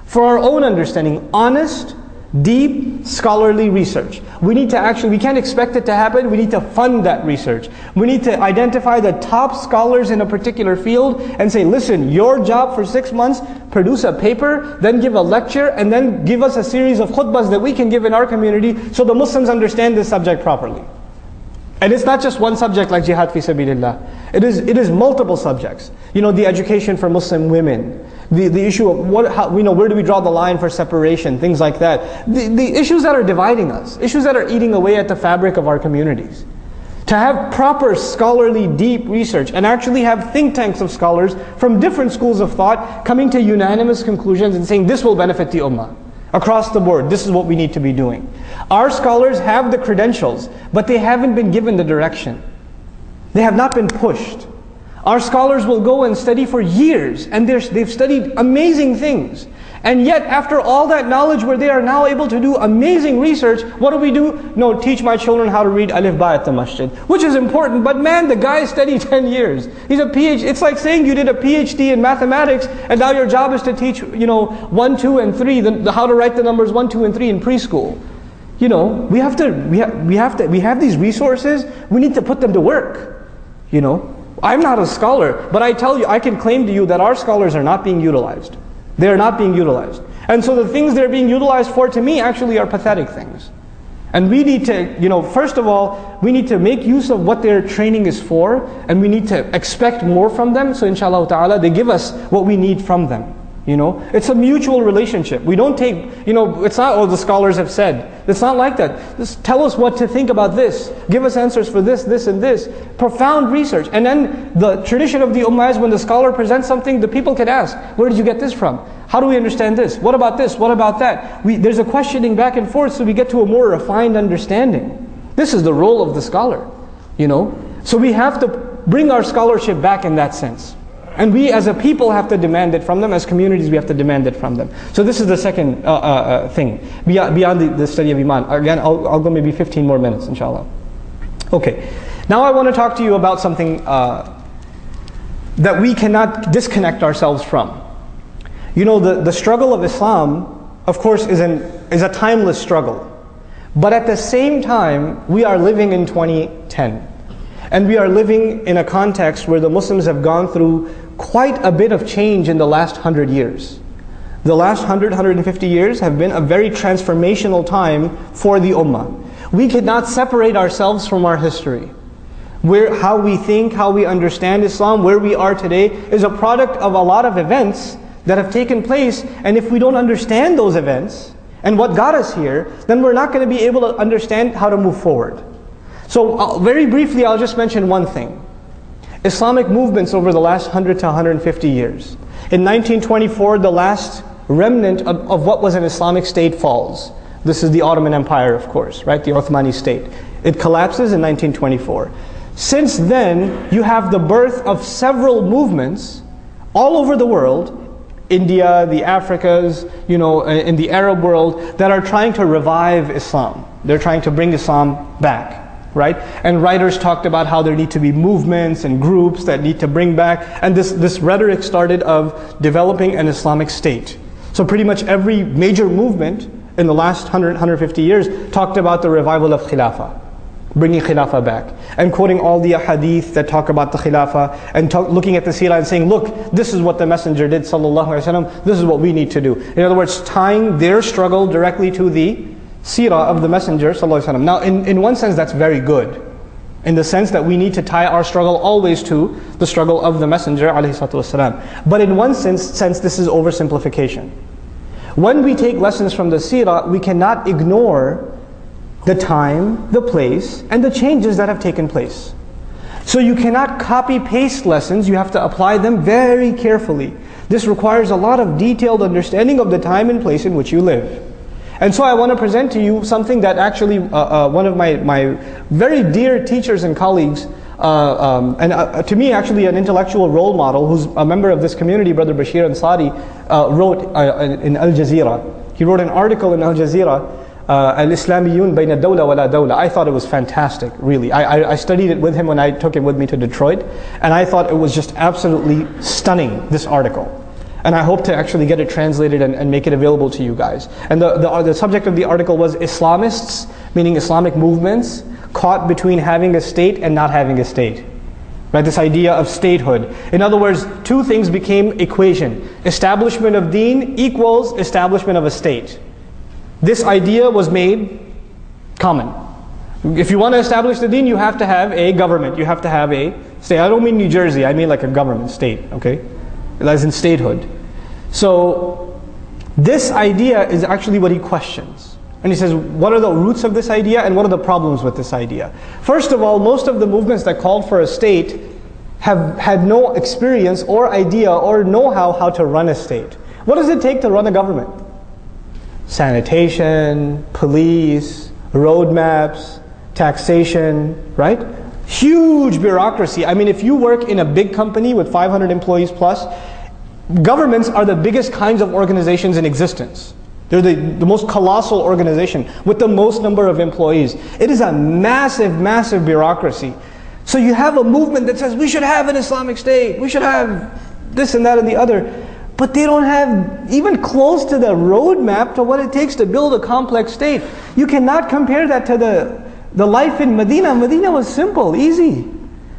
For our own understanding, honest, deep, scholarly research. We can't expect it to happen, we need to fund that research. We need to identify the top scholars in a particular field and say, listen, your job for 6 months, produce a paper, then give a lecture, and then give us a series of khutbahs that we can give in our community so the Muslims understand this subject properly. And it's not just one subject like jihad fi sabilillah. It is multiple subjects. You know, the education for Muslim women, the issue of where do we draw the line for separation, things like that. The issues that are dividing us, issues that are eating away at the fabric of our communities. To have proper scholarly deep research and actually have think tanks of scholars from different schools of thought coming to unanimous conclusions and saying this will benefit the ummah. Across the board, this is what we need to be doing. Our scholars have the credentials, but they haven't been given the direction. They have not been pushed. Our scholars will go and study for years, and they've studied amazing things. And yet, after all that knowledge where they are now able to do amazing research, what do? No, teach my children how to read Alif Ba at the masjid. Which is important, but man, the guy studied 10 years. He's a PhD. It's like saying you did a PhD in mathematics, and now your job is to teach, 1, 2, and 3, how to write the numbers 1, 2, and 3 in preschool. We have these resources, we need to put them to work. I'm not a scholar, but I tell you, I can claim to you that our scholars are not being utilized. They are not being utilized. And so the things they're being utilized for, to me, actually are pathetic things. And we need to, first of all, we need to make use of what their training is for, and we need to expect more from them, so inshallah ta'ala, they give us what we need from them. It's a mutual relationship. We don't take, it's not, the scholars have said. It's not like that. Just tell us what to think about this. Give us answers for this, this, and this. Profound research. And then the tradition of the ummah is when the scholar presents something, the people can ask, where did you get this from? How do we understand this? What about this? What about that? There's a questioning back and forth so we get to a more refined understanding. This is the role of the scholar, So we have to bring our scholarship back in that sense. And we as a people have to demand it from them. As communities, we have to demand it from them. So this is the second thing, beyond the study of Iman. Again, I'll go maybe 15 more minutes, inshallah. Okay, now I want to talk to you about something that we cannot disconnect ourselves from. The struggle of Islam, of course, is a timeless struggle. But at the same time, we are living in 2010. And we are living in a context where the Muslims have gone through quite a bit of change in the last 100 years. The last 150 years have been a very transformational time for the ummah. We cannot separate ourselves from our history. How we think, how we understand Islam, where we are today, is a product of a lot of events that have taken place. And if we don't understand those events, and what got us here, then we're not going to be able to understand how to move forward. So very briefly, I'll just mention one thing. Islamic movements over the last 100 to 150 years. In 1924, the last remnant of what was an Islamic state falls. This is the Ottoman Empire, of course, right? The Ottomani state. It collapses in 1924. Since then, you have the birth of several movements all over the world, India, the Africas, in the Arab world, that are trying to revive Islam. They're trying to bring Islam back. Right? And writers talked about how there need to be movements and groups that need to bring back, and this rhetoric started of developing an Islamic state. So pretty much every major movement in the last 150 years talked about the revival of Khilafah, bringing Khilafah back, and quoting all the hadith that talk about the Khilafah, and looking at the seerah and saying, look, this is what the Messenger did, sallallahu alaihi wasallam, this is what we need to do. In other words, tying their struggle directly to the seerah of the Messenger, sallallahu alaihi wasallam. Now, in one sense, that's very good, in the sense that we need to tie our struggle always to the struggle of the Messenger, alayhi salatu wasalam. But in one sense, this is oversimplification. When we take lessons from the seerah, we cannot ignore the time, the place, and the changes that have taken place. So you cannot copy-paste lessons, you have to apply them very carefully. This requires a lot of detailed understanding of the time and place in which you live. And so I want to present to you something that actually one of my very dear teachers and colleagues, and to me actually an intellectual role model, who's a member of this community, Brother Bashir Ansari, wrote in Al Jazeera. He wrote an article in Al Jazeera, Al-Islamiyun bayna dawla wa la dawla. I thought it was fantastic, really. I studied it with him when I took it with me to Detroit, and I thought it was just absolutely stunning, this article. And I hope to actually get it translated and make it available to you guys. And the subject of the article was Islamists, meaning Islamic movements, caught between having a state and not having a state. Right, this idea of statehood. In other words, two things became equation. Establishment of deen equals establishment of a state. This idea was made common. If you want to establish the deen, you have to have a government. You have to have a state. I don't mean New Jersey, I mean like a government, state, okay? As in statehood. So, this idea is actually what he questions. And he says, what are the roots of this idea and what are the problems with this idea? First of all, most of the movements that called for a state have had no experience or idea or know-how how to run a state. What does it take to run a government? Sanitation, police, roadmaps, taxation, right? Huge bureaucracy. I mean, if you work in a big company with 500 employees plus, governments are the biggest kinds of organizations in existence. They're the most colossal organization with the most number of employees. It is a massive, massive bureaucracy. So you have a movement that says we should have an Islamic state, we should have this and that and the other, but they don't have even close to the roadmap to what it takes to build a complex state. You cannot compare that to the life in Medina. Medina was simple, easy.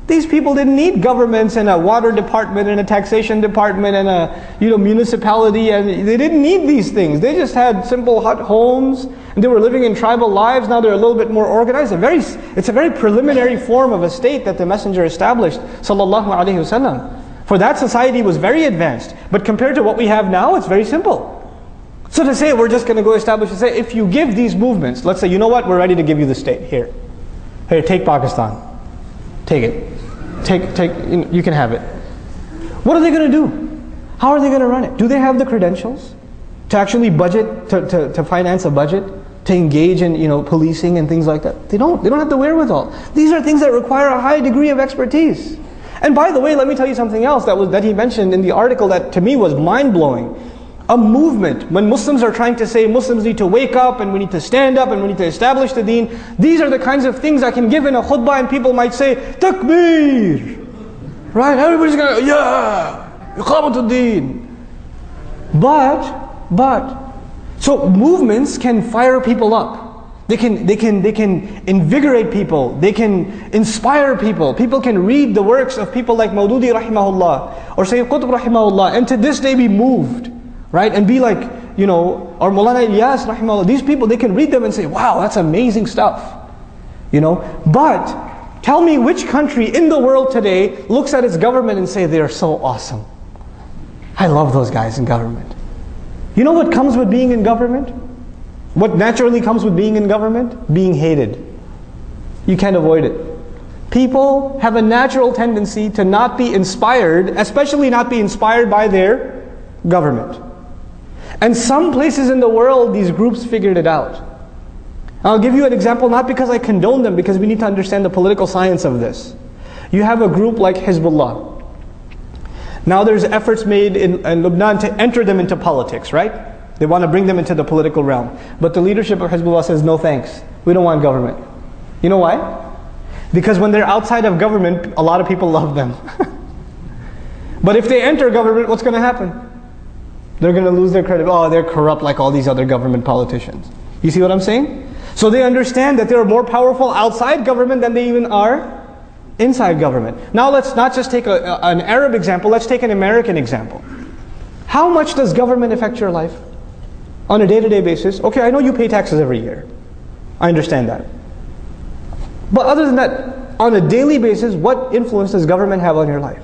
These people didn't need governments and a water department and a taxation department and a municipality, and they didn't need these things. They just had simple hut homes, and they were living in tribal lives. Now they're a little bit more organized. It's a very preliminary form of a state that the Messenger established, sallallahu alaihi wasallam. For that society was very advanced, but compared to what we have now, it's very simple. So to say we're just going to go establish a state, if you give these movements, let's say, you know what, we're ready to give you the state, here, take Pakistan, take it. You can have it. What are they going to do? How are they going to run it? Do they have the credentials to actually budget, to finance a budget, to engage in policing and things like that? They don't have the wherewithal. These are things that require a high degree of expertise. And by the way, let me tell you something else that he mentioned in the article that to me was mind-blowing. A movement, when Muslims are trying to say Muslims need to wake up and we need to stand up and we need to establish the deen, these are the kinds of things I can give in a khutbah and people might say, Takbir! Right? Everybody's going to, yeah! Iqamatul deen! But, so movements can fire people up. They can invigorate people. They can inspire people. People can read the works of people like Maududi rahimahullah or Sayyid Qutb rahimahullah and to this day be moved. Right? And be like, or Maulana Ilyas rahimahullah, these people, they can read them and say, wow, that's amazing stuff. But tell me which country in the world today looks at its government and say they are so awesome. I love those guys in government. You know what comes with being in government? What naturally comes with being in government? Being hated. You can't avoid it. People have a natural tendency to not be inspired, especially not be inspired by their government. And some places in the world, these groups figured it out. I'll give you an example, not because I condone them, because we need to understand the political science of this. You have a group like Hezbollah. Now there's efforts made in Lebanon to enter them into politics, right? They want to bring them into the political realm. But the leadership of Hezbollah says, no thanks, we don't want government. You know why? Because when they're outside of government, a lot of people love them. But if they enter government, what's going to happen? They're going to lose their credibility. Oh, they're corrupt like all these other government politicians. You see what I'm saying? So they understand that they're more powerful outside government than they even are inside government. Now let's not just take an Arab example, let's take an American example. How much does government affect your life on a day-to-day basis? Okay, I know you pay taxes every year. I understand that. But other than that, on a daily basis, what influence does government have on your life?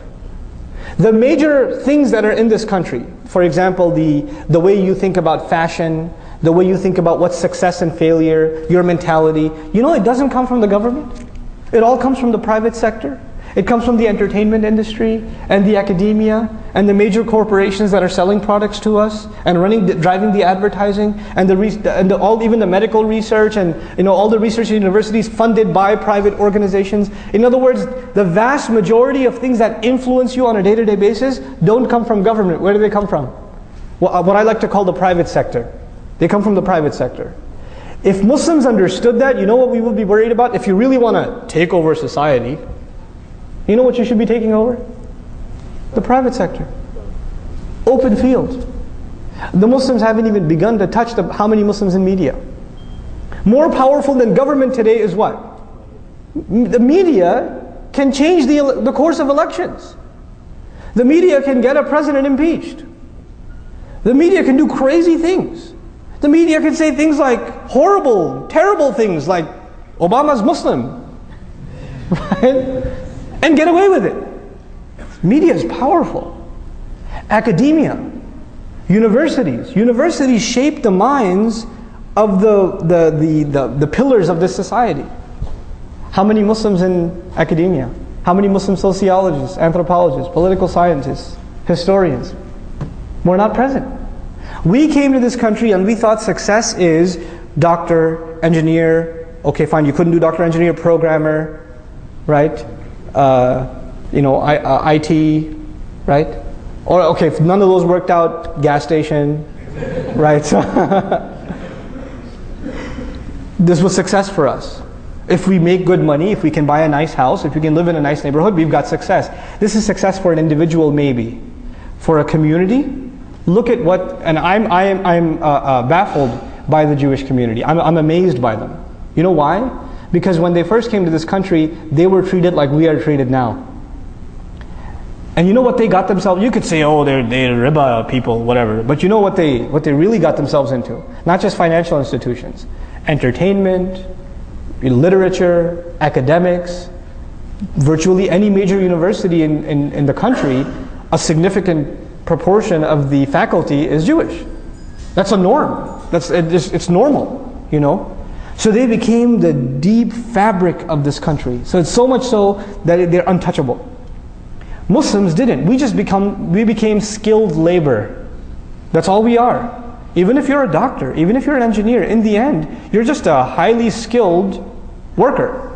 The major things that are in this country, for example, the way you think about fashion, the way you think about what's success and failure, your mentality, you know, it doesn't come from the government. It all comes from the private sector. It comes from the entertainment industry and the academia and the major corporations that are selling products to us and driving the advertising and even the medical research and all the research universities funded by private organizations. In other words, the vast majority of things that influence you on a day-to-day basis don't come from government. Where do they come from? What I like to call the private sector. They come from the private sector. If Muslims understood that, you know what we would be worried about? If you really want to take over society, you know what you should be taking over? The private sector. Open field. The Muslims haven't even begun to touch how many Muslims in media. More powerful than government today is what? The media can change the course of elections. The media can get a president impeached. The media can do crazy things. The media can say things like horrible, terrible things like Obama's Muslim. Right? And get away with it. Media is powerful. Academia, universities shape the minds of the pillars of this society. How many Muslims in academia? How many Muslim sociologists, anthropologists, political scientists, historians? We're not present. We came to this country and we thought success is doctor, engineer. Okay, fine, you couldn't do doctor, engineer, programmer, right? IT, right? Or okay, if none of those worked out, gas station, right? This was success for us. If we make good money, if we can buy a nice house, if we can live in a nice neighborhood, we've got success. This is success for an individual, maybe. For a community, look at what, and I'm baffled by the Jewish community. I'm amazed by them. You know why? Because when they first came to this country, they were treated like we are treated now. And you know what they got themselves? You could say, oh, they're riba people, whatever. But you know what they really got themselves into? Not just financial institutions, entertainment, literature, academics, virtually any major university in the country, a significant proportion of the faculty is Jewish. That's a norm. It's normal, you know. So they became the deep fabric of this country. So it's so much so that they're untouchable. Muslims didn't. We became skilled labor. That's all we are. Even if you're a doctor, even if you're an engineer, in the end, you're just a highly skilled worker.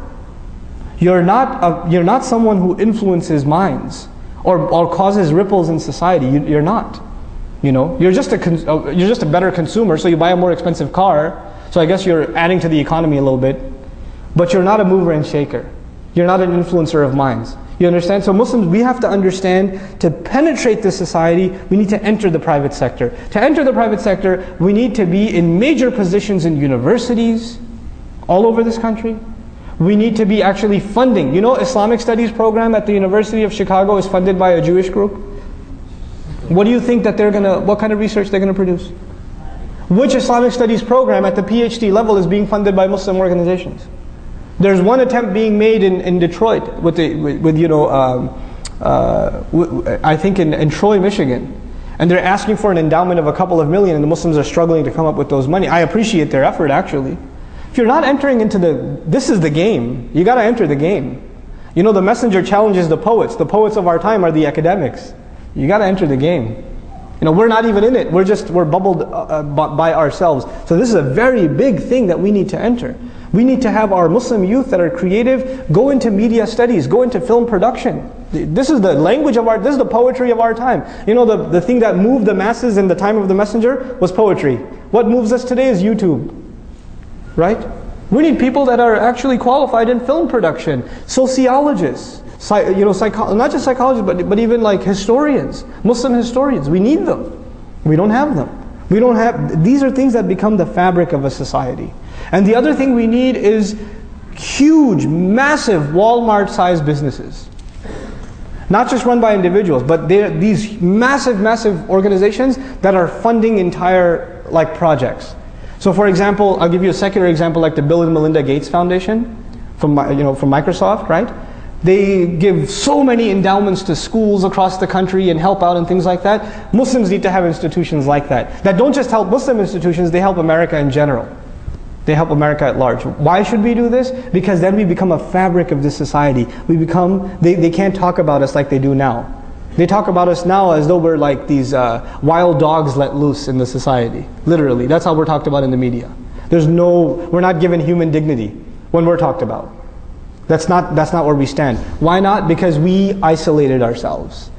You're not someone who influences minds or causes ripples in society. You're not. You know, you're just a better consumer. So you buy a more expensive car. So I guess you're adding to the economy a little bit, but you're not a mover and shaker. You're not an influencer of minds. You understand? So Muslims, we have to understand, to penetrate this society, we need to enter the private sector. To enter the private sector, we need to be in major positions in universities all over this country. We need to be actually funding. You know, Islamic Studies program at the University of Chicago is funded by a Jewish group. What do you think that what kind of research they're going to produce? Which Islamic Studies program at the PhD level is being funded by Muslim organizations? There's one attempt being made in Detroit I think in Troy, Michigan. And they're asking for an endowment of a couple of million, and the Muslims are struggling to come up with those money. I appreciate their effort, actually. If you're not entering into this is the game. You got to enter the game. You know, the messenger challenges the poets. The poets of our time are the academics. You got to enter the game. You know, we're not even in it. We're bubbled by ourselves. So this is a very big thing that we need to enter. We need to have our Muslim youth that are creative go into media studies, go into film production. This is the language of this is the poetry of our time. You know, the thing that moved the masses in the time of the messenger was poetry. What moves us today is YouTube. Right? We need people that are actually qualified in film production, sociologists, not just psychologists, but even like historians, Muslim historians. We need them. We don't have them. We don't have, these are things that become the fabric of a society. And the other thing we need is huge, massive Walmart-sized businesses. Not just run by individuals, but they're these massive, massive organizations that are funding entire projects. So for example, I'll give you a secular example like the Bill and Melinda Gates Foundation from Microsoft, right? They give so many endowments to schools across the country and help out and things like that. Muslims need to have institutions like that. That don't just help Muslim institutions, they help America in general. They help America at large. Why should we do this? Because then we become a fabric of this society. We become, they can't talk about us like they do now. They talk about us now as though we're like these wild dogs let loose in the society. Literally, that's how we're talked about in the media. We're not given human dignity when we're talked about. That's not where we stand. Why not? Because we isolated ourselves.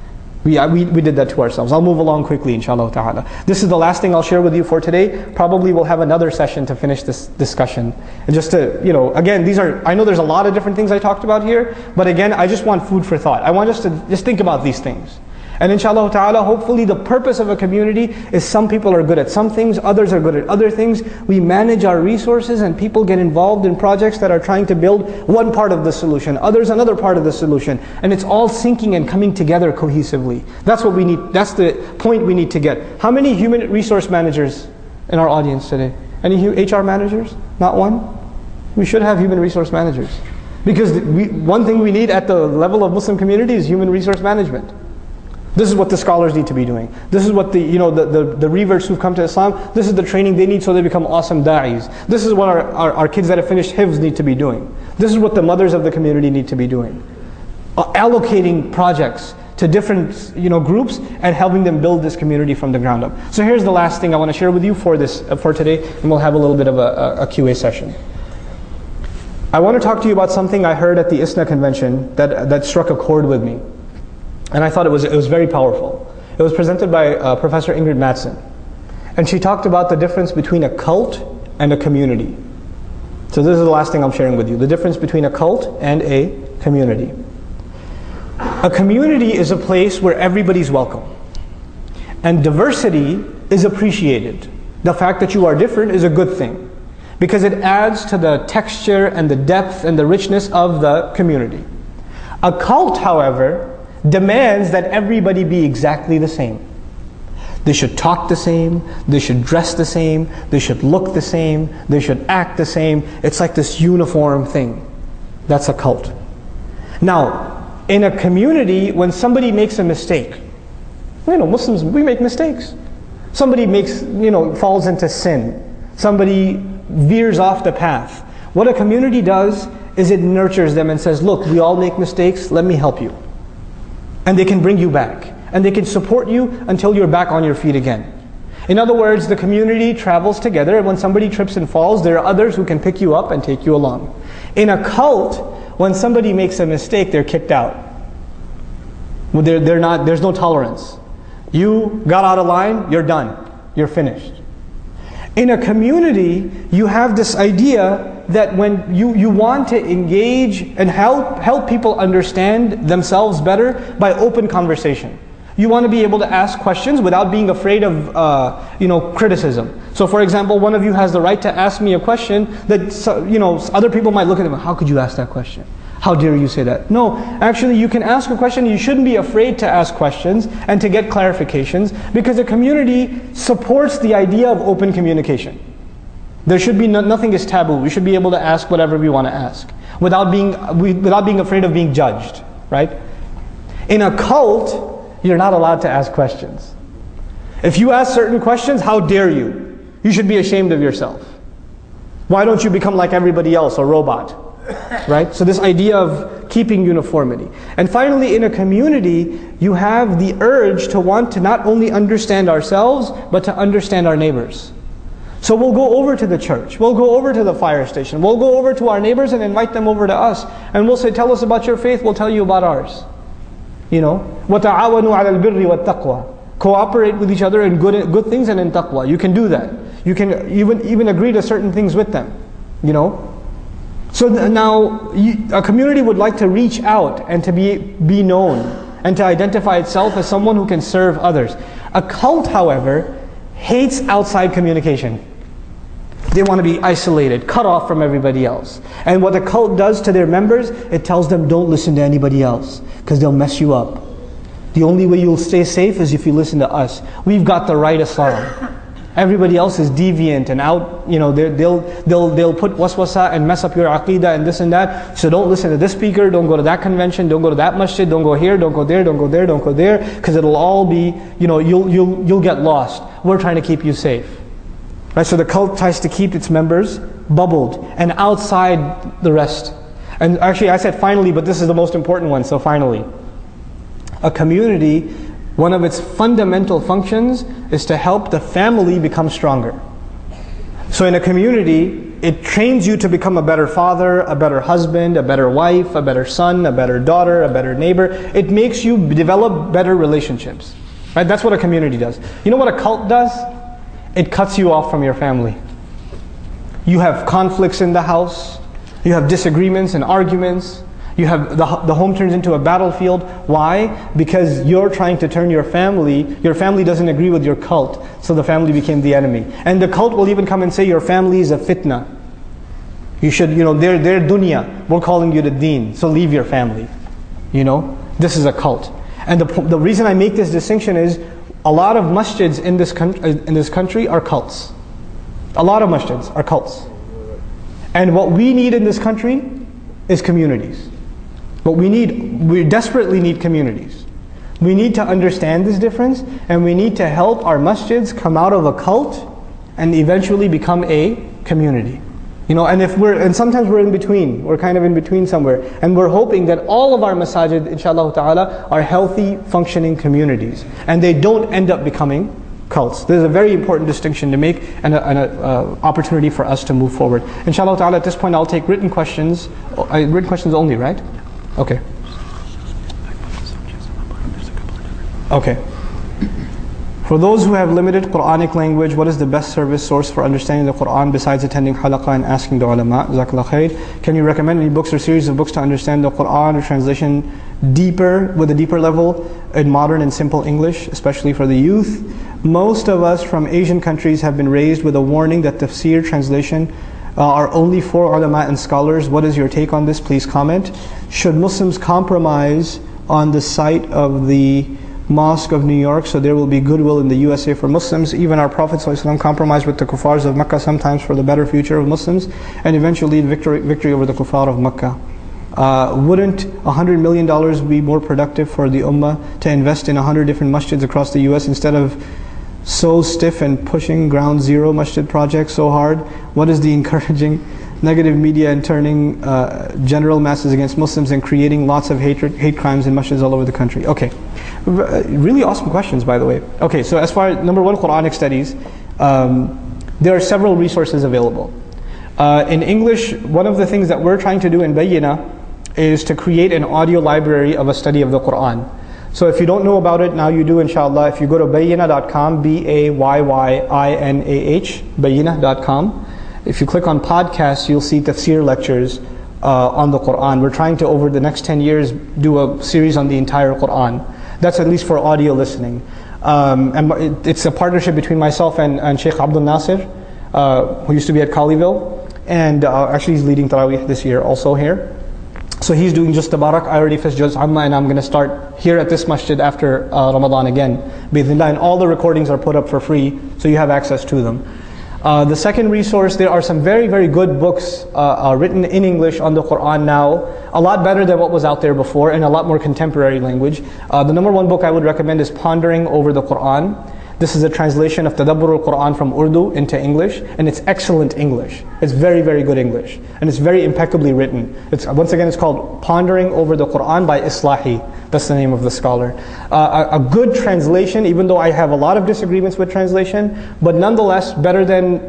We did that to ourselves. I'll move along quickly, inshallah ta'ala. This is the last thing I'll share with you for today. Probably we'll have another session to finish this discussion. And just to, again, I know there's a lot of different things I talked about here, but again, I just want food for thought. I want us to just think about these things. And inshallah ta'ala, hopefully the purpose of a community is some people are good at some things, others are good at other things. We manage our resources and people get involved in projects that are trying to build one part of the solution, others another part of the solution. And it's all syncing and coming together cohesively. That's what we need, that's the point we need to get. How many human resource managers in our audience today? Any HR managers? Not one? We should have human resource managers. Because one thing we need at the level of Muslim community is human resource management. This is what the scholars need to be doing. This is what the reverts who've come to Islam, this is the training they need so they become awesome da'is. This is what our kids that have finished hifz need to be doing. This is what the mothers of the community need to be doing. Allocating projects to different groups and helping them build this community from the ground up. So here's the last thing I want to share with you for today, and we'll have a little bit of a QA session. I want to talk to you about something I heard at the ISNA convention that struck a chord with me. And I thought it was very powerful. It was presented by Professor Ingrid Mattson. And she talked about the difference between a cult and a community. So this is the last thing I'm sharing with you. The difference between a cult and a community. A community is a place where everybody's welcome. And diversity is appreciated. The fact that you are different is a good thing. Because it adds to the texture and the depth and the richness of the community. A cult, however, demands that everybody be exactly the same. They should talk the same, they should dress the same, they should look the same, they should act the same. It's like this uniform thing. That's a cult. Now, in a community, when somebody makes a mistake, Muslims, we make mistakes. Somebody falls into sin. Somebody veers off the path. What a community does is it nurtures them and says, look, we all make mistakes, let me help you. And they can bring you back. And they can support you until you're back on your feet again. In other words, the community travels together, and when somebody trips and falls, there are others who can pick you up and take you along. In a cult, when somebody makes a mistake, they're kicked out. There's no tolerance. You got out of line, you're done. You're finished. In a community, you have this idea that when you want to engage and help people understand themselves better by open conversation. You want to be able to ask questions without being afraid of criticism. So for example, one of you has the right to ask me a question that other people might look at them, how could you ask that question? How dare you say that? No, actually you can ask a question. You shouldn't be afraid to ask questions and to get clarifications, because a community supports the idea of open communication. There should be nothing is taboo. We should be able to ask whatever we want to ask without being afraid of being judged, right? In a cult, you're not allowed to ask questions. If you ask certain questions, how dare you? You should be ashamed of yourself. Why don't you become like everybody else, a robot? Right? So this idea of keeping uniformity. And finally, in a community, you have the urge to want to not only understand ourselves, but to understand our neighbors. So we'll go over to the church, we'll go over to the fire station, we'll go over to our neighbors and invite them over to us. And we'll say, tell us about your faith, we'll tell you about ours. وَتَعَاوَنُوا عَلَى الْبِرِّ وَالتَّقْوَى. Cooperate with each other in good things and in taqwa. You can do that. You can even agree to certain things with them. So now, a community would like to reach out and to be known and to identify itself as someone who can serve others. A cult, however, hates outside communication. They want to be isolated, cut off from everybody else. And what the cult does to their members, it tells them don't listen to anybody else, because they'll mess you up. The only way you'll stay safe is if you listen to us. We've got the right Islam. Everybody else is deviant and out, they'll put waswasa and mess up your aqidah and this and that. So don't listen to this speaker, don't go to that convention, don't go to that masjid, don't go here, don't go there, don't go there, don't go there, because it'll all be, you'll get lost. We're trying to keep you safe. Right? So the cult tries to keep its members bubbled and outside the rest. And actually I said finally, but this is the most important one, so finally. A community, one of its fundamental functions is to help the family become stronger. So in a community, it trains you to become a better father, a better husband, a better wife, a better son, a better daughter, a better neighbor. It makes you develop better relationships. Right? That's what a community does. You know what a cult does? It cuts you off from your family. You have conflicts in the house. You have disagreements and arguments. You have the home turns into a battlefield. Why? Because you're trying to turn your family doesn't agree with your cult, so the family became the enemy. And the cult will even come and say your family is a fitna. You should, they're dunya. We're calling you to deen, so leave your family. This is a cult. And the reason I make this distinction is a lot of masjids in this country are cults. A lot of masjids are cults. And what we need in this country is communities. We desperately need communities. We need to understand this difference, and we need to help our masjids come out of a cult and eventually become a community. And sometimes we're in between. We're kind of in between somewhere. And we're hoping that all of our masajid, inshallah ta'ala, are healthy, functioning communities. And they don't end up becoming cults. There's a very important distinction to make, and an opportunity for us to move forward. Inshallah ta'ala, at this point I'll take written questions. Written questions only, right? Okay. Okay. For those who have limited Quranic language, what is the best service source for understanding the Quran besides attending halaqah and asking the ulama? Jazakallah khair. Can you recommend any books or series of books to understand the Quran or translation with a deeper level in modern and simple English, especially for the youth? Most of us from Asian countries have been raised with a warning that tafsir translation are only for ulama and scholars. What is your take on this? Please comment. Should Muslims compromise on the site of the Mosque of New York so there will be goodwill in the USA for Muslims? Even our Prophet ﷺ compromised with the kuffars of Mecca sometimes for the better future of Muslims, and eventually victory over the kuffar of Mecca. Wouldn't $100 million be more productive for the ummah to invest in 100 different masjids across the US instead of so stiff and pushing ground zero masjid projects so hard? What is the encouraging negative media and turning general masses against Muslims and creating lots of hate crimes in masjids all over the country? Okay, really awesome questions, by the way. Okay, so as far as number one, Quranic studies, there are several resources available. In English, one of the things that we're trying to do in Bayyinah is to create an audio library of a study of the Quran. So if you don't know about it, now you do, inshallah. If you go to bayyinah.com, B-A-Y-Y-I-N-A-H, bayyinah.com. If you click on podcasts, you'll see tafsir lectures on the Quran. We're trying to, over the next 10 years, do a series on the entire Quran. That's at least for audio listening. And it's a partnership between myself and Sheikh Abdul Nasir, who used to be at Colleyville. And actually he's leading Taraweeh this year also here. So he's doing just Tabarak. I already finished Juz Amma, and I'm going to start here at this masjid after Ramadan again. Bidhnillah. And all the recordings are put up for free, so you have access to them. The second resource, there are some very, very good books written in English on the Quran now, a lot better than what was out there before, and a lot more contemporary language. The number one book I would recommend is Pondering Over the Quran. This is a translation of Tadabbur al-Quran from Urdu into English, and it's excellent English. It's very, very good English, and it's very impeccably written. Once again, it's called Pondering Over the Quran by Islahi. That's the name of the scholar. A good translation, even though I have a lot of disagreements with translation, but nonetheless better than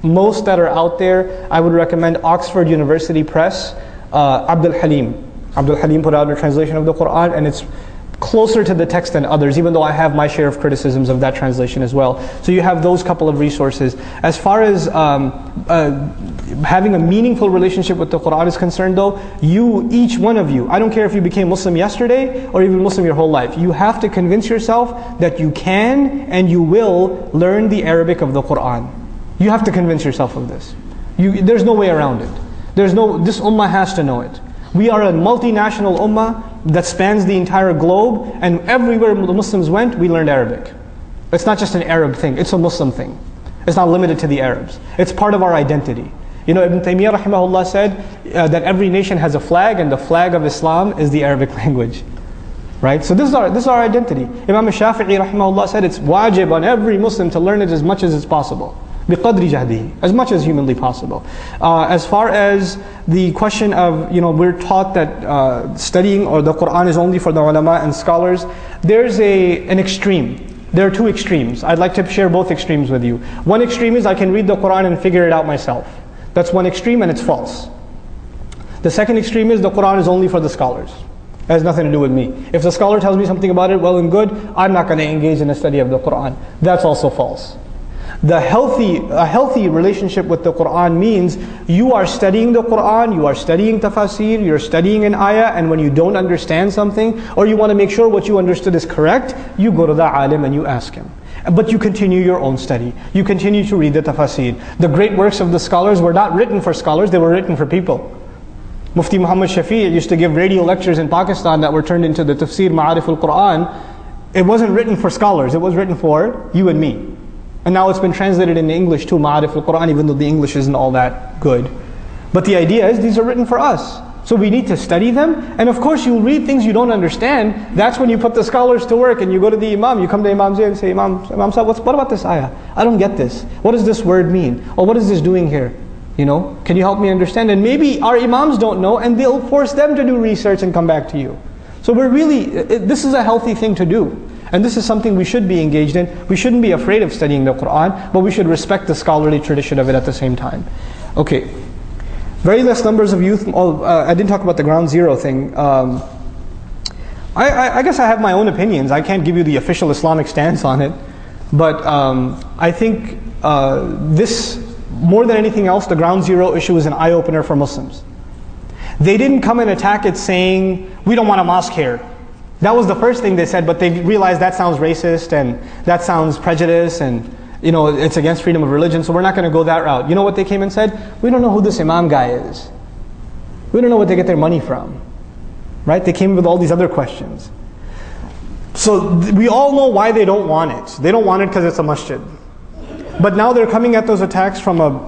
most that are out there. I would recommend Oxford University Press, Abdul Halim. Abdul Halim put out a translation of the Quran, and it's closer to the text than others, even though I have my share of criticisms of that translation as well. So you have those couple of resources. As far as having a meaningful relationship with the Quran is concerned though, each one of you, I don't care if you became Muslim yesterday or even Muslim your whole life, you have to convince yourself that you can and you will learn the Arabic of the Quran. You have to convince yourself of this. There's no way around it. This ummah has to know it. We are a multinational ummah that spans the entire globe, and everywhere the Muslims went, we learned Arabic. It's not just an Arab thing, it's a Muslim thing. It's not limited to the Arabs. It's part of our identity. You know, Ibn Taymiyyah rahimahullah said that every nation has a flag, and the flag of Islam is the Arabic language. Right? So this is our identity. Imam Shafi'i rahimahullah said it's wajib on every Muslim to learn it as much as it's possible. بِقَدْرِ جَهْدِهِ, as much as humanly possible. As far as the question of, we're taught that studying or the Quran is only for the ulama and scholars, there's an extreme. There are two extremes. I'd like to share both extremes with you. One extreme is I can read the Quran and figure it out myself. That's one extreme, and it's false. The second extreme is the Quran is only for the scholars. It has nothing to do with me. If the scholar tells me something about it, well and good, I'm not going to engage in a study of the Quran. That's also false. A healthy relationship with the Quran means you are studying the Quran, you are studying tafasir, you're studying an ayah, and when you don't understand something, or you want to make sure what you understood is correct, you go to the alim and you ask him. But you continue your own study. You continue to read the tafasir. The great works of the scholars were not written for scholars, they were written for people. Mufti Muhammad Shafi used to give radio lectures in Pakistan that were turned into the Tafsir Ma'arif al-Quran. It wasn't written for scholars, it was written for you and me. And now it's been translated into English too, Ma'arif al-Quran, even though the English isn't all that good. But the idea is these are written for us. So we need to study them. And of course you'll read things you don't understand. That's when you put the scholars to work and you go to the Imam. You come to Imam Zayd and say, Imam Sahib, what about this ayah? I don't get this. What does this word mean? Or what is this doing here? Can you help me understand? And maybe our Imams don't know and they'll force them to do research and come back to you. So this is a healthy thing to do. And this is something we should be engaged in. We shouldn't be afraid of studying the Quran, but we should respect the scholarly tradition of it at the same time. Okay. Very less numbers of youth. I didn't talk about the ground zero thing. I guess I have my own opinions. I can't give you the official Islamic stance on it. But I think this, more than anything else, the ground zero issue is an eye-opener for Muslims. They didn't come and attack it saying, we don't want a mosque here. That was the first thing they said, but they realized that sounds racist and that sounds prejudice and it's against freedom of religion, so we're not going to go that route. You know what they came and said? We don't know who this Imam guy is. We don't know what they get their money from. Right? They came with all these other questions. So we all know why they don't want it. They don't want it because it's a masjid. But now they're coming at those attacks from a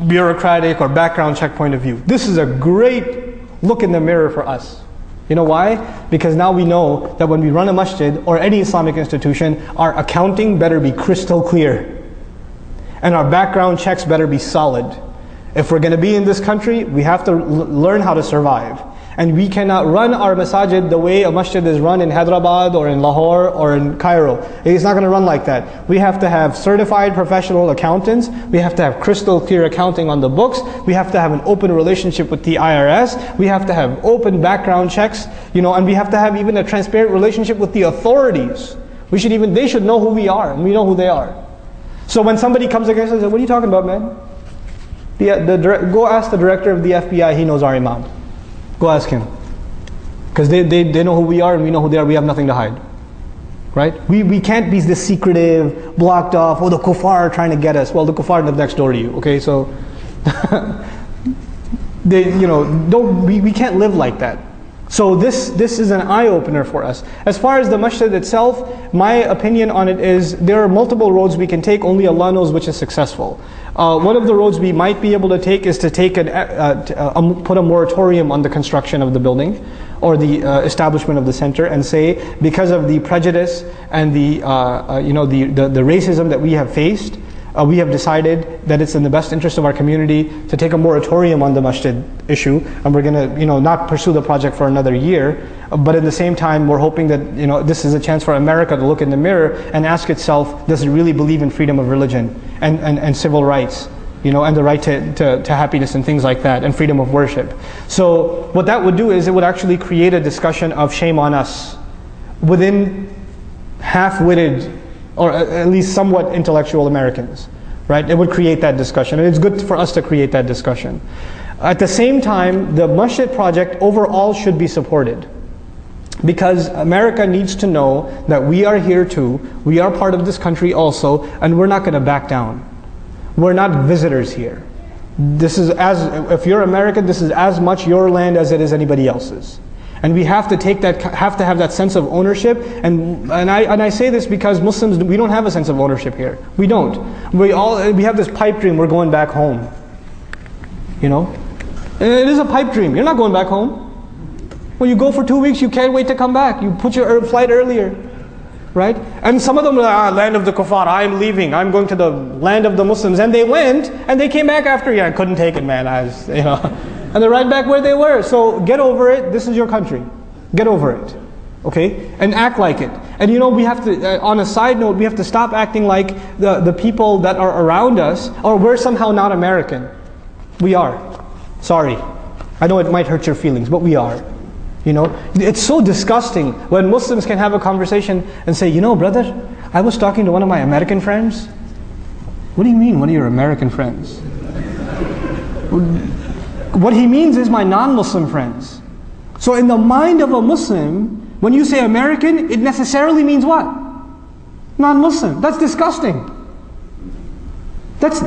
bureaucratic or background check point of view. This is a great look in the mirror for us. You know why? Because now we know that when we run a masjid or any Islamic institution, our accounting better be crystal clear. And our background checks better be solid. If we're going to be in this country, we have to learn how to survive. And we cannot run our masajid the way a masjid is run in Hyderabad or in Lahore or in Cairo. It's not going to run like that. We have to have certified professional accountants. We have to have crystal clear accounting on the books. We have to have an open relationship with the IRS. We have to have open background checks, and we have to have even a transparent relationship with the authorities. They should know who we are and we know who they are. So when somebody comes against us and says, what are you talking about, man? Go ask the director of the FBI, he knows our Imam. Go ask him. Because they know who we are and we know who they are, we have nothing to hide. Right? We can't be this secretive, blocked off, the kuffar are trying to get us. Well, the kuffar live next door to you, okay? So, we can't live like that. So this is an eye-opener for us. As far as the masjid itself, my opinion on it is there are multiple roads we can take, only Allah knows which is successful. One of the roads we might be able to take is to put a moratorium on the construction of the building or the establishment of the center, and say because of the prejudice and the racism that we have faced, we have decided that it's in the best interest of our community to take a moratorium on the masjid issue, and we're going to not pursue the project for another year. But at the same time, we're hoping that this is a chance for America to look in the mirror and ask itself, does it really believe in freedom of religion and civil rights, and the right to happiness and things like that, and freedom of worship. So what that would do is it would actually create a discussion of shame on us. within half-witted, or at least somewhat intellectual Americans, right? It would create that discussion, and it's good for us to create that discussion. At the same time, the Masjid project overall should be supported, because America needs to know that we are here too, we are part of this country also, and we're not going to back down. We're not visitors here. This is if you're American, this is as much your land as it is anybody else's. And we have to have that sense of ownership. And I say this because Muslims, we don't have a sense of ownership here. We don't. We have this pipe dream, we're going back home. You know? And it is a pipe dream. You're not going back home. When you go for 2 weeks, you can't wait to come back. You put your flight earlier. Right? And some of them are like, land of the kuffar, I'm leaving, I'm going to the land of the Muslims. And they went, and they came back after, I couldn't take it, man. And they're right back where they were. So get over it, this is your country. Get over it. Okay? And act like it. And we have to, on a side note, we have to stop acting like the people that are around us, or we're somehow not American. We are. Sorry. I know it might hurt your feelings, but we are. It's so disgusting when Muslims can have a conversation and say, brother, I was talking to one of my American friends. What do you mean, one of your American friends? What he means is my non-Muslim friends. So in the mind of a Muslim, when you say American, it necessarily means what? Non-Muslim. That's disgusting.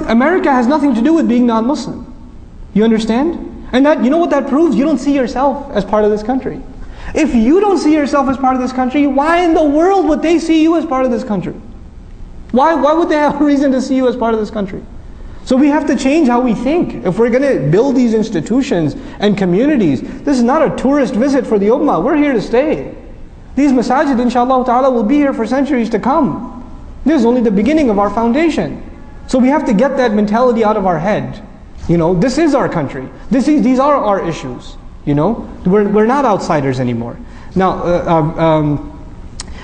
America has nothing to do with being non-Muslim. You understand? And that, you know what that proves? You don't see yourself as part of this country. If you don't see yourself as part of this country, why in the world would they see you as part of this country? Why would they have a reason to see you as part of this country? So we have to change how we think. If we're going to build these institutions and communities, this is not a tourist visit for the ummah. We're here to stay. These masajid, inshaAllah ta'ala, will be here for centuries to come. This is only the beginning of our foundation. So we have to get that mentality out of our head. This is our country. These are our issues. We're not outsiders anymore. Now,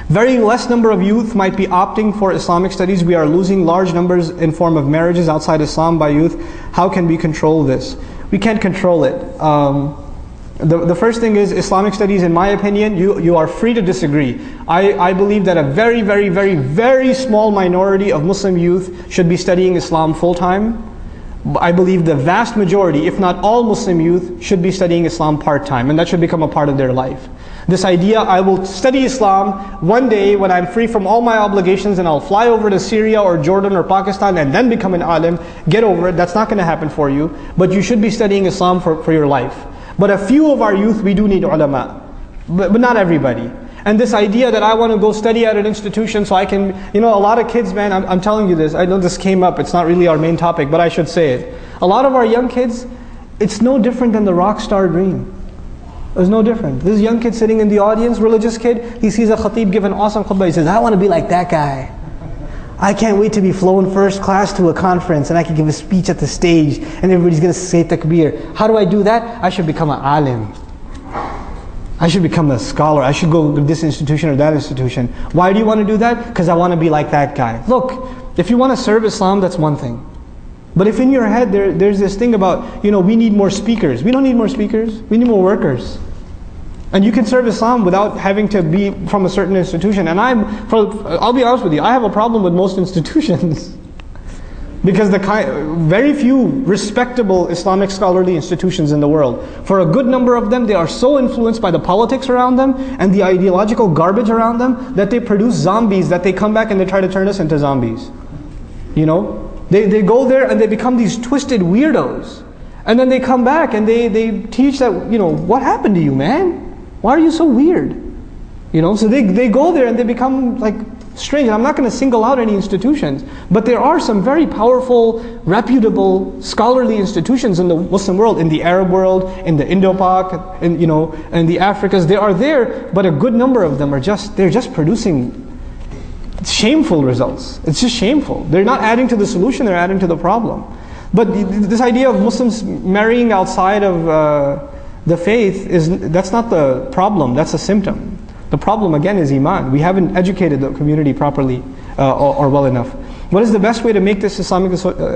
very less number of youth might be opting for Islamic studies. We are losing large numbers in form of marriages outside Islam by youth. How can we control this? We can't control it. The first thing is Islamic studies, in my opinion, you are free to disagree. I believe that a very, very, very, very small minority of Muslim youth should be studying Islam full-time. I believe the vast majority, if not all Muslim youth, should be studying Islam part-time, and that should become a part of their life. This idea, I will study Islam one day when I'm free from all my obligations and I'll fly over to Syria or Jordan or Pakistan and then become an alim, get over it, that's not going to happen for you. But you should be studying Islam for your life. But a few of our youth, we do need ulama, but not everybody. And this idea that I want to go study at an institution so I can, a lot of kids, man, I'm telling you this, I know this came up, it's not really our main topic, but I should say it. A lot of our young kids, it's no different than the rock star dream. It's no different. This young kid sitting in the audience, religious kid, he sees a khatib give an awesome khutbah, he says, I want to be like that guy. I can't wait to be flown first class to a conference and I can give a speech at the stage and everybody's going to say takbir. How do I do that? I should become an alim. I should become a scholar. I should go to this institution or that institution. Why do you want to do that? Because I want to be like that guy. Look, if you want to serve Islam, that's one thing. But if in your head there's this thing about, we need more speakers. We don't need more speakers. We need more workers. And you can serve Islam without having to be from a certain institution. And I'll be honest with you, I have a problem with most institutions. Because very few respectable Islamic scholarly institutions in the world, for a good number of them, they are so influenced by the politics around them and the ideological garbage around them that they produce zombies, that they come back and they try to turn us into zombies. They go there and they become these twisted weirdos. And then they come back and they teach that, what happened to you, man? Why are you so weird? So they go there and they become like strange. I'm not going to single out any institutions, but there are some very powerful, reputable, scholarly institutions in the Muslim world, in the Arab world, in the Indo-Pak, in the Africas. They are there, but a good number of them they're just producing shameful results. It's just shameful. They're not adding to the solution, they're adding to the problem. But this idea of Muslims marrying outside of the faith, that's not the problem, that's a symptom. The problem again is iman. We haven't educated the community properly or well enough. What is the best way to make this Islamic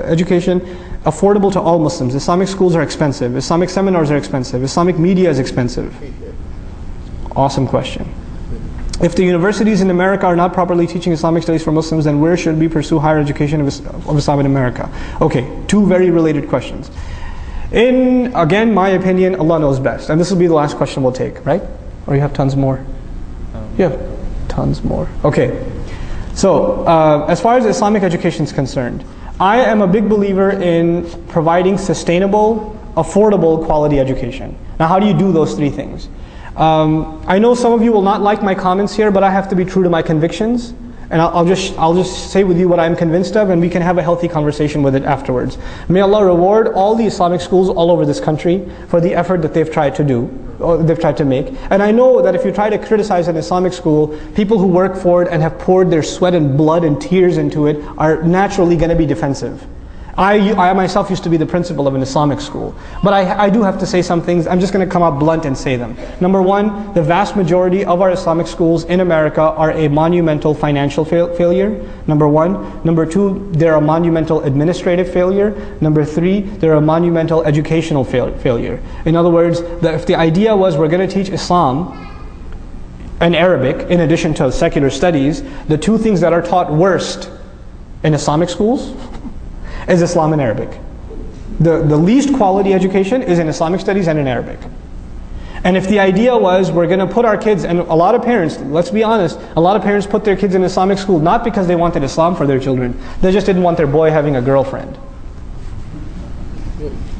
education affordable to all Muslims? Islamic schools are expensive. Islamic seminars are expensive. Islamic media is expensive. Awesome question. If the universities in America are not properly teaching Islamic studies for Muslims, then where should we pursue higher education of Islam in America? Okay, two very related questions. In, again, my opinion, Allah knows best. And this will be the last question we'll take, right? Or you have tons more? Yeah, tons more. Okay. So, as far as Islamic education is concerned, I am a big believer in providing sustainable, affordable, quality education. Now, how do you do those three things? I know some of you will not like my comments here, but I have to be true to my convictions. And I'll just say with you what I'm convinced of, and we can have a healthy conversation with it afterwards. May Allah reward all the Islamic schools all over this country for the effort that they've tried to do, or they've tried to make. And I know that if you try to criticize an Islamic school, people who work for it and have poured their sweat and blood and tears into it are naturally going to be defensive. I myself used to be the principal of an Islamic school. But I do have to say some things. I'm just going to come out blunt and say them. Number one, the vast majority of our Islamic schools in America are a monumental financial failure. Number one. Number two, they're a monumental administrative failure. Number three, they're a monumental educational failure. In other words, if the idea was we're going to teach Islam and Arabic in addition to secular studies, the two things that are taught worst in Islamic schools is Islam and Arabic. The least quality education is in Islamic studies and in Arabic. And if the idea was we're going to put our kids, and a lot of parents, let's be honest, a lot of parents put their kids in Islamic school not because they wanted Islam for their children, they just didn't want their boy having a girlfriend.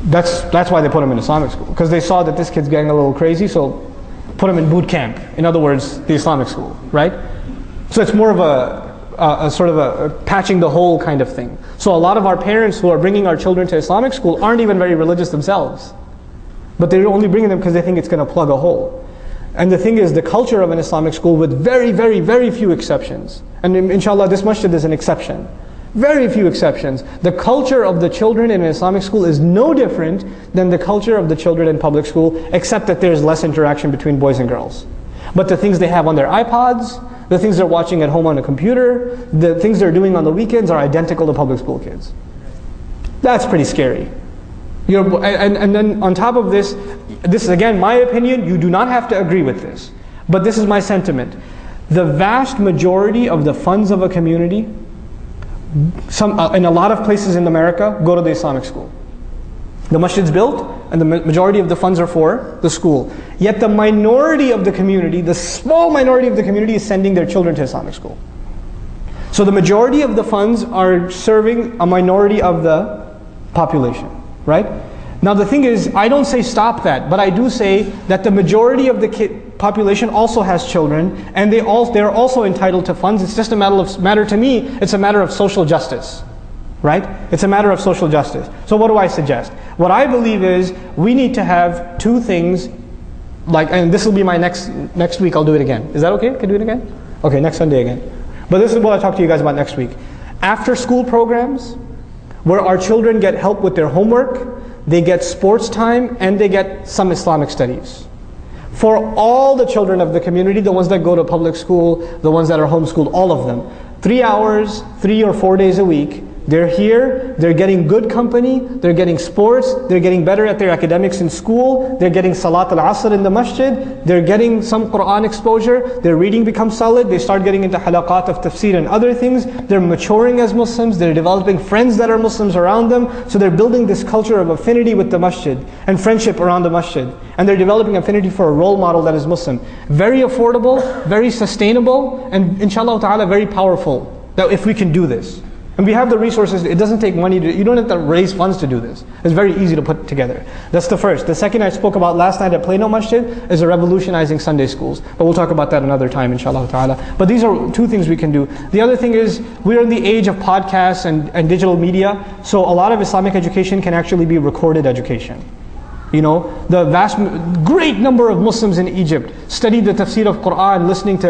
That's why they put him in Islamic school, because they saw that this kid's getting a little crazy, so put him in boot camp. In other words, the Islamic school, right? So it's more of a sort of a patching the hole kind of thing. So a lot of our parents who are bringing our children to Islamic school aren't even very religious themselves. But they're only bringing them because they think it's going to plug a hole. And the thing is, the culture of an Islamic school, with very, very, very few exceptions, and inshallah this masjid is an exception, very few exceptions, the culture of the children in an Islamic school is no different than the culture of the children in public school, except that there's less interaction between boys and girls. But the things they have on their iPods, the things they're watching at home on a computer, the things they're doing on the weekends are identical to public school kids. That's pretty scary. And then on top of this, this is again my opinion, you do not have to agree with this. But this is my sentiment. The vast majority of the funds of a community, in a lot of places in America, go to the Islamic school. The masjid's built, and the majority of the funds are for the school. Yet the minority of the community, the small minority of the community, is sending their children to Islamic school. So the majority of the funds are serving a minority of the population, right? Now the thing is, I don't say stop that, but I do say that the majority of the population also has children, and they're also entitled to funds. It's just a matter to me, it's a matter of social justice. Right? It's a matter of social justice. So what do I suggest? What I believe is we need to have two things, and this will be my next week, I'll do it again. Is that okay? Can I do it again? Okay, next Sunday again. But this is what I'll talk to you guys about next week. After school programs, where our children get help with their homework, they get sports time, and they get some Islamic studies. For all the children of the community, the ones that go to public school, the ones that are homeschooled, all of them. 3 hours, 3 or 4 days a week, they're here, they're getting good company, they're getting sports, they're getting better at their academics in school, they're getting Salat al-Asr in the masjid, they're getting some Quran exposure, their reading becomes solid, they start getting into halaqat of tafsir and other things, they're maturing as Muslims, they're developing friends that are Muslims around them, so they're building this culture of affinity with the masjid and friendship around the masjid. And they're developing affinity for a role model that is Muslim. Very affordable, very sustainable, and inshallah ta'ala very powerful, that if we can do this. And we have the resources, it doesn't take money, you don't have to raise funds to do this. It's very easy to put together. That's the first. The second I spoke about last night at Plano Masjid is revolutionizing Sunday schools. But we'll talk about that another time, inshallah ta'ala. But these are two things we can do. The other thing is, we're in the age of podcasts and digital media, so a lot of Islamic education can actually be recorded education. You know, the great number of Muslims in Egypt studied the tafsir of Quran listening to,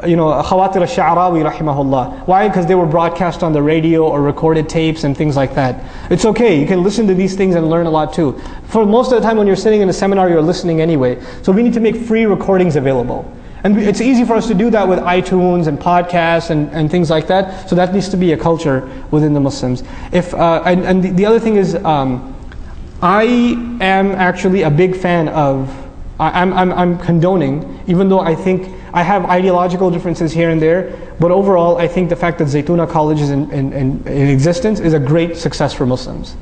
Khawatir al-Sha'arawi rahimahullah. Why? Because they were broadcast on the radio or recorded tapes and things like that. It's okay, you can listen to these things and learn a lot too. For most of the time when you're sitting in a seminar, you're listening anyway. So we need to make free recordings available. And it's easy for us to do that with iTunes and podcasts and things like that. So that needs to be a culture within the Muslims. And the other thing is, I am actually a big fan of, I'm condoning, even though I think I have ideological differences here and there, but overall I think the fact that Zaytuna College is in existence is a great success for Muslims.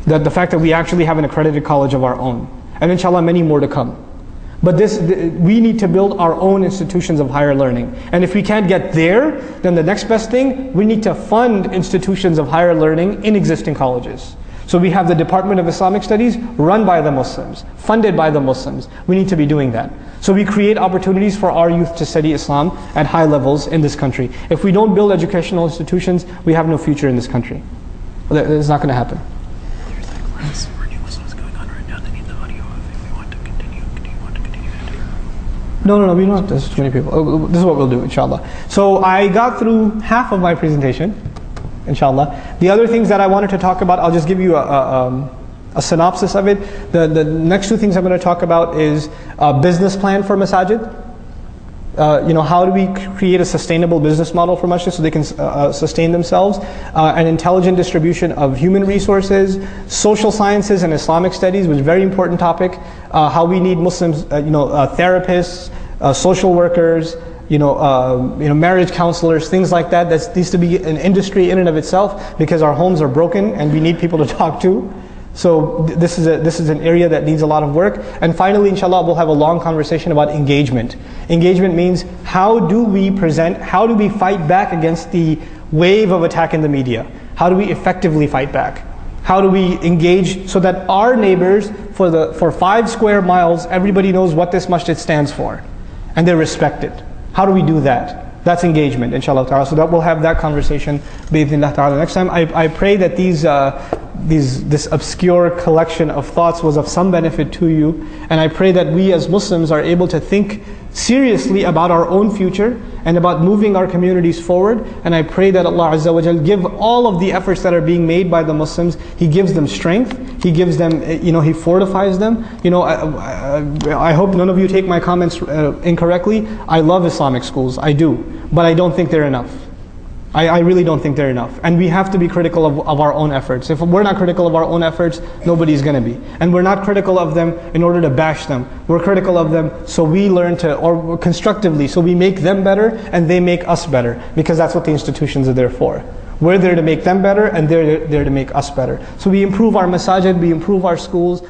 That the fact that we actually have an accredited college of our own, and inshallah many more to come. But we need to build our own institutions of higher learning. And if we can't get there, then the next best thing, we need to fund institutions of higher learning in existing colleges. So we have the Department of Islamic Studies run by the Muslims, funded by the Muslims. We need to be doing that. So we create opportunities for our youth to study Islam at high levels in this country. If we don't build educational institutions, we have no future in this country. It's not going to happen. There's like less new Muslims going on right now. They need the audio if we want to continue. Do you want to continue that? No, we don't have this many people. This is what we'll do, inshallah. So I got through half of my presentation, inshallah. The other things that I wanted to talk about, I'll just give you a synopsis of it. The next two things I'm going to talk about is a business plan for masajid. How do we create a sustainable business model for masjid so they can sustain themselves? An intelligent distribution of human resources, social sciences and Islamic studies, which is a very important topic. How we need Muslims, therapists, social workers, marriage counselors, things like that. That needs to be an industry in and of itself because our homes are broken and we need people to talk to. So this is an area that needs a lot of work. And finally, inshallah, we'll have a long conversation about engagement. Engagement means how do we fight back against the wave of attack in the media? How do we effectively fight back? How do we engage so that our neighbors, for 5 square miles, everybody knows what this masjid stands for and they're respected? How do we do that? That's engagement, inshallah ta'ala. So that we'll have that conversation bi'idhnillah ta'ala next time. I pray that this obscure collection of thoughts was of some benefit to you, and I pray that we as Muslims are able to think seriously about our own future and about moving our communities forward. And I pray that Allah Azza wa Jal give all of the efforts that are being made by the Muslims, He gives them strength, He gives them, He fortifies them. I hope none of you take my comments incorrectly. I love Islamic schools, I do, but I don't think they're enough. I really don't think they're enough. And we have to be critical of our own efforts. If we're not critical of our own efforts, nobody's going to be. And we're not critical of them in order to bash them. We're critical of them so we learn or constructively, so we make them better and they make us better. Because that's what the institutions are there for. We're there to make them better and they're there to make us better. So we improve our masajid, we improve our schools.